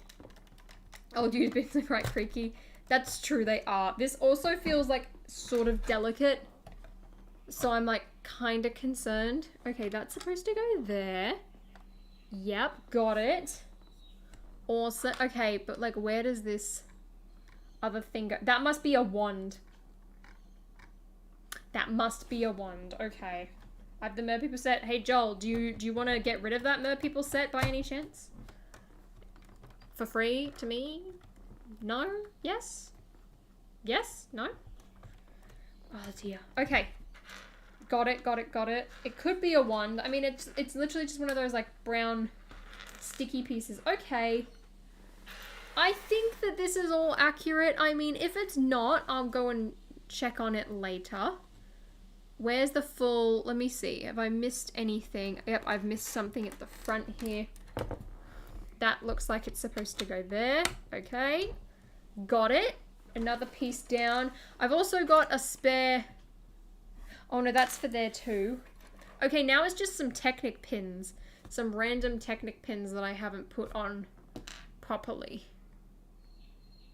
Oh, dude, bits are quite creaky. That's true, they are. This also feels like sort of delicate. So I'm like kind of concerned. Okay, that's supposed to go there. Yep, got it. Awesome. Okay, but like where does this other thing go? That must be a wand. That must be a wand. Okay. I have the Mer People set. Hey Joel, do you want to get rid of that Mer People set by any chance? For free to me? No? Yes? Yes? No? Oh dear. Okay. Got it, got it, got it. It could be a wand. I mean, it's literally just one of those like brown sticky pieces. Okay. I think that this is all accurate. I mean, if it's not, I'll go and check on it later. Where's the full... Let me see. Have I missed anything? Yep, I've missed something at the front here. That looks like it's supposed to go there. Okay. Got it. Another piece down. I've also got a spare... Oh no, that's for there too. Okay, now it's just some Technic pins. Some random Technic pins that I haven't put on properly.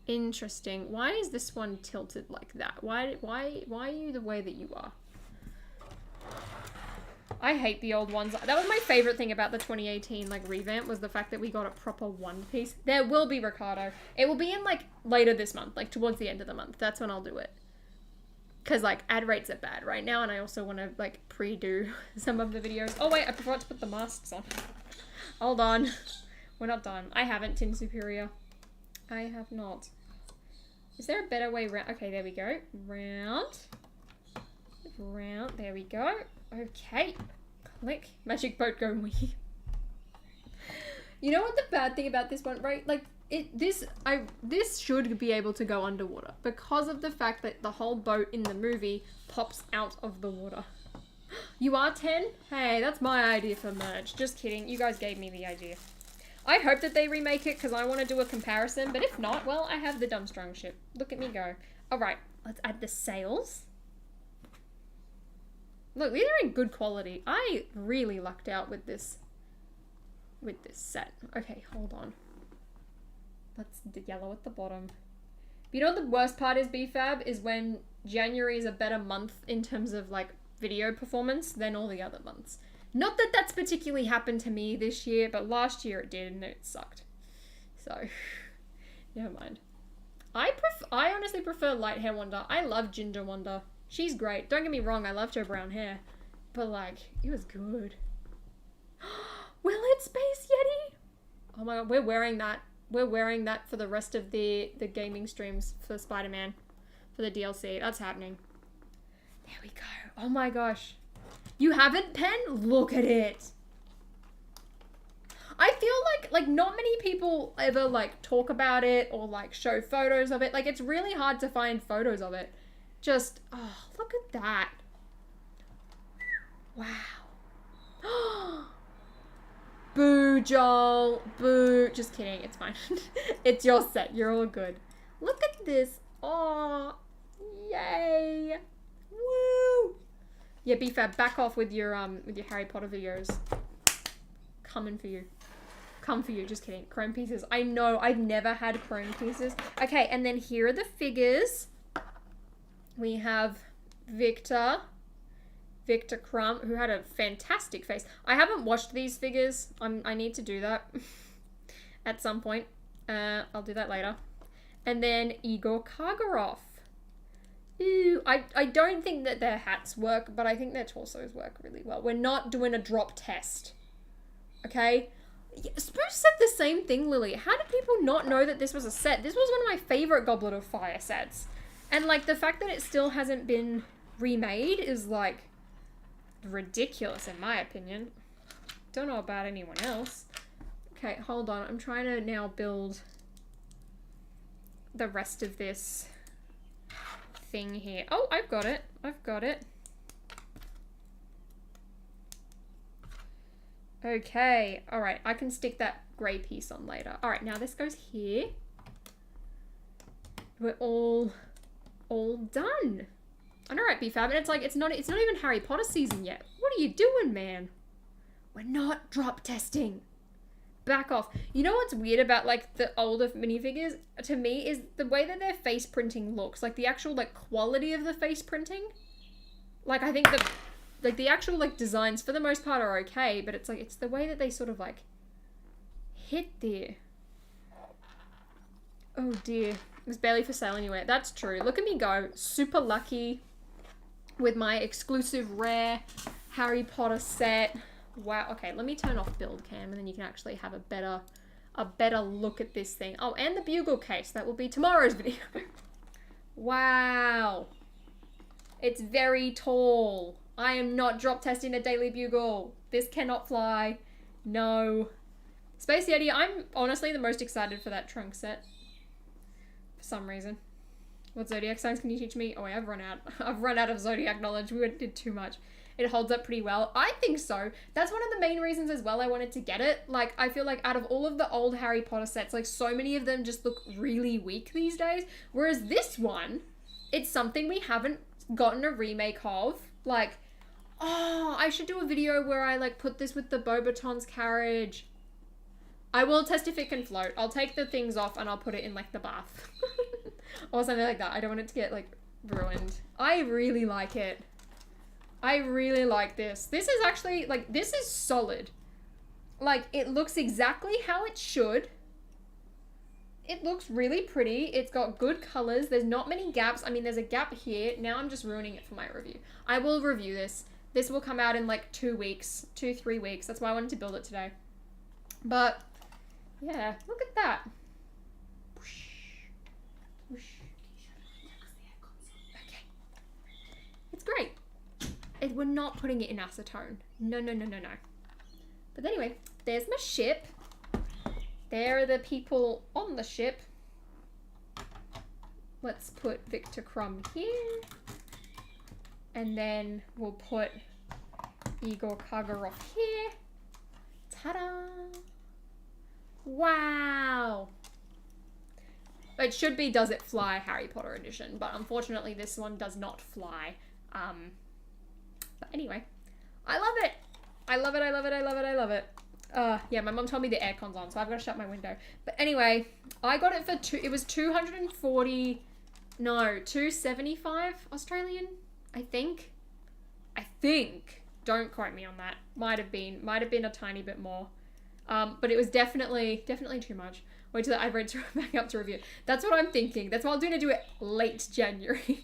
Interesting. Why is this one tilted like that? Why are you the way that you are? I hate the old ones. That was my favorite thing about the 2018 like revamp, was the fact that we got a proper one piece. There will be, Ricardo. It will be in like later this month, like towards the end of the month. That's when I'll do it. Because like ad rates are bad right now, and I also want to like pre-do some of the videos. Oh wait, I forgot to put the masks on. Hold on. We're not done. I haven't, Tin Superior. I have not. Is there a better way round? Okay, there we go. Round. Round. There we go. Okay. Click. Magic boat go wee. You know what the bad thing about this one, right? Like, this should be able to go underwater because of the fact that the whole boat in the movie pops out of the water. You are 10? Hey, that's my idea for merch. Just kidding. You guys gave me the idea. I hope that they remake it because I want to do a comparison, but if not, well, I have the Dumstrang ship. Look at me go. All right, let's add the sails. Look, these are in good quality. I really lucked out with this set. Okay, hold on. That's the yellow at the bottom. You know what the worst part is, BFAB, is when January is a better month in terms of like video performance than all the other months. Not that that's particularly happened to me this year, but last year it did and it sucked. So, never mind. I honestly prefer Light Hair Wonder. I love Ginger Wonder. She's great. Don't get me wrong, I loved her brown hair. But like, it was good. Will it Space Yeti? Oh my god, we're wearing that. We're wearing that for the rest of the gaming streams for Spider-Man. For the DLC. That's happening. There we go. Oh my gosh. You haven't, Pen? Look at it. I feel like not many people ever like talk about it or like show photos of it. Like, it's really hard to find photos of it. Just, oh, look at that. Wow. Boo, Joel. Boo. Just kidding. It's fine. It's your set. You're all good. Look at this. Oh, yay. Woo. Yeah, BFAB, back off with your Harry Potter videos. Coming for you. Come for you. Just kidding. Chrome pieces. I know. I've never had chrome pieces. Okay, and then here are the figures. We have Victor Crumb, who had a fantastic face. I haven't watched these figures. I need to do that at some point. I'll do that later. And then Igor Karkaroff. Ooh, I don't think that their hats work, but I think their torsos work really well. We're not doing a drop test. Okay? Spruce said the same thing, Lily. How did people not know that this was a set? This was one of my favorite Goblet of Fire sets. And like the fact that it still hasn't been remade is like ridiculous in my opinion. Don't know about anyone else. Okay, hold on. I'm trying to now build the rest of this thing here. Oh, I've got it. I've got it. Okay. All right. I can stick that gray piece on later. All right. Now this goes here. We're all done. I know, right, BFAB? And it's like, it's not even Harry Potter season yet. What are you doing, man? We're not drop testing. Back off. You know what's weird about like the older minifigures to me is the way that their face printing looks. Like the actual like quality of the face printing. Like I think the actual like designs for the most part are okay, but it's like it's the way that they sort of like hit there. Oh dear. It was barely for sale anyway. That's true. Look at me go. Super lucky with my exclusive rare Harry Potter set. Wow. Okay, let me turn off build cam and then you can actually have a better look at this thing. Oh, and the bugle case. That will be tomorrow's video. Wow. It's very tall. I am not drop testing a daily bugle. This cannot fly. No. Space Yeti, I'm honestly the most excited for that trunk set. For some reason. What zodiac signs can you teach me? Oh, I've run out. I've run out of zodiac knowledge. We did too much. It holds up pretty well. I think so. That's one of the main reasons as well I wanted to get it. Like, I feel like out of all of the old Harry Potter sets, like, so many of them just look really weak these days. Whereas this one, it's something we haven't gotten a remake of. Like, oh, I should do a video where I, like, put this with the Beauxbatons carriage. I will test if it can float. I'll take the things off and I'll put it in, like, the bath. Or something like that. I don't want it to get, like, ruined. I really like it. I really like this. This is actually, like, this is solid. Like, it looks exactly how it should. It looks really pretty. It's got good colors. There's not many gaps. I mean, there's a gap here. Now I'm just ruining it for my review. I will review this. This will come out in, like, 2 weeks. 2-3 weeks. That's why I wanted to build it today. But, yeah. Look at that. Whoosh. Whoosh. Okay. It's great. We're not putting it in acetone. No, no, no, no, no. But anyway, there's my ship. There are the people on the ship. Let's put Victor Crumb here. And then we'll put Igor Karkaroff here. Ta-da! Wow! It should be Does It Fly Harry Potter edition, but unfortunately this one does not fly. But anyway, I love it. I love it, I love it, I love it, I love it. Yeah, my mum told me the aircon's on, so I've got to shut my window. But anyway, I got it for it was 275 Australian, I think. Don't quote me on that. Might have been a tiny bit more. But it was definitely too much. Wait till I've read back up to review. That's what I'm thinking. That's why I'm going to do it late January.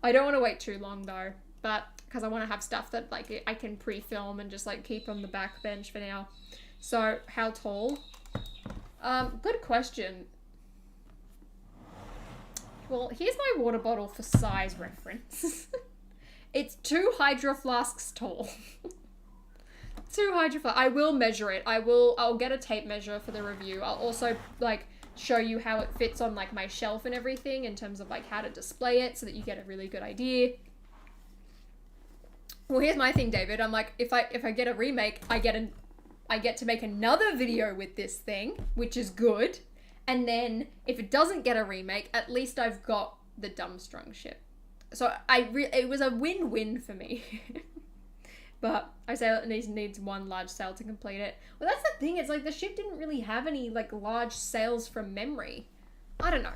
I don't want to wait too long though, but because I want to have stuff that like I can pre-film and just like keep on the back bench for now. So how tall? Good question. Well, here's my water bottle for size reference. It's 2 hydro flasks tall. 2 hydro flasks. I will measure it. I'll get a tape measure for the review. I'll also like show you how it fits on like my shelf and everything in terms of like how to display it so that you get a really good idea. Well, here's my thing, David. I'm like, if I get a remake, I get to make another video with this thing, which is good. And then if it doesn't get a remake, at least I've got the Dumstrang ship. So it was a win-win for me. But I say it needs 1 large sail to complete it. Well, that's the thing. It's like the ship didn't really have any like large sails from memory. I don't know.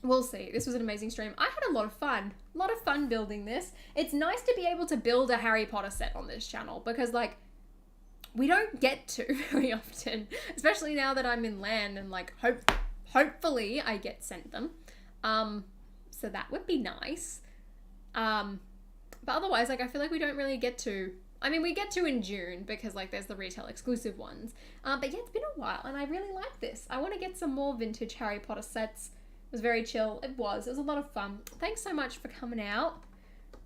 We'll see. This was an amazing stream. I had a lot of fun. A lot of fun building this. It's nice to be able to build a Harry Potter set on this channel because like we don't get to very often, especially now that I'm in LAN and like hopefully I get sent them. So that would be nice. But otherwise, like I feel like we don't really get to. I mean, we get to in June because like there's the retail exclusive ones. But yeah, it's been a while and I really like this. I want to get some more vintage Harry Potter sets. It was very chill. It was a lot of fun. Thanks so much for coming out.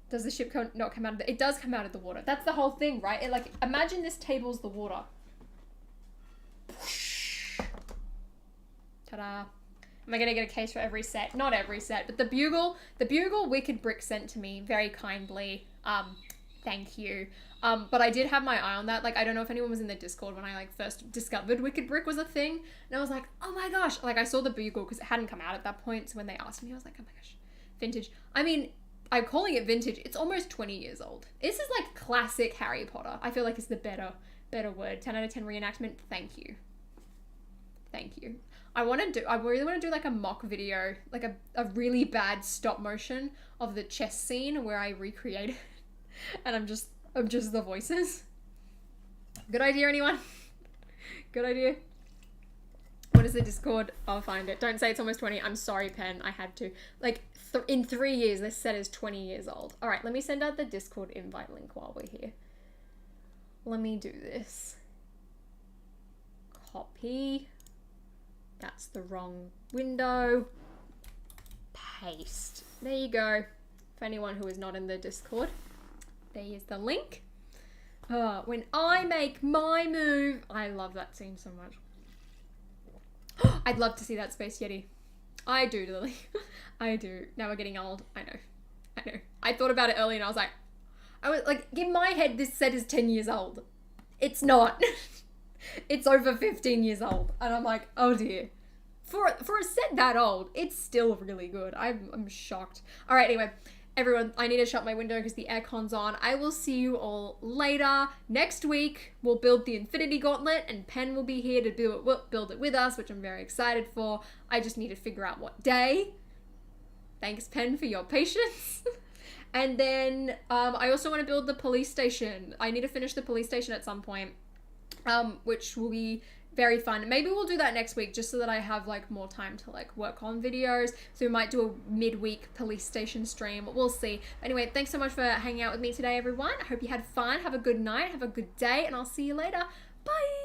Does the ship not come out of it does come out of the water. That's the whole thing, right? It, like, imagine this table's the water. Ta-da. Am I gonna get a case for every set? Not every set, but the bugle Wicked Brick sent to me very kindly. Thank you. But I did have my eye on that. Like, I don't know if anyone was in the Discord when I like first discovered Wicked Brick was a thing. And I was like, oh my gosh. Like, I saw the bugle because it hadn't come out at that point. So when they asked me, I was like, oh my gosh, vintage. I mean, I'm calling it vintage. It's almost 20 years old. This is like classic Harry Potter. I feel like it's the better word. 10 out of 10 reenactment. Thank you. Thank you. I really want to do like a mock video, like a really bad stop motion of the chess scene where I recreate it. And I'm just the voices. Good idea, anyone? Good idea. What is the Discord? I'll find it. Don't say it's almost 20. I'm sorry, Pen. I had to. Like, in 3 years, this set is 20 years old. All right, let me send out the Discord invite link while we're here. Let me do this. Copy. That's the wrong window. Paste. There you go. For anyone who is not in the Discord. There's the link. When I make my move. I love that scene so much. I'd love to see that Space Yeti. I do, Lily. I do. Now we're getting old. I know. I thought about it earlier and I was like, in my head, this set is 10 years old. It's not. It's over 15 years old. And I'm like, oh dear. For a set that old, it's still really good. I'm shocked. All right, anyway. Everyone, I need to shut my window because the aircon's on. I will see you all later. Next week, we'll build the Infinity Gauntlet and Pen will be here to build it with us, which I'm very excited for. I just need to figure out what day. Thanks, Pen, for your patience. And then I also want to build the police station. I need to finish the police station at some point, which will be very fun. Maybe we'll do that next week just so that I have like more time to like work on videos. So we might do a midweek police station stream. We'll see. Anyway, thanks so much for hanging out with me today, everyone. I hope you had fun. Have a good night. Have a good day. And I'll see you later. Bye.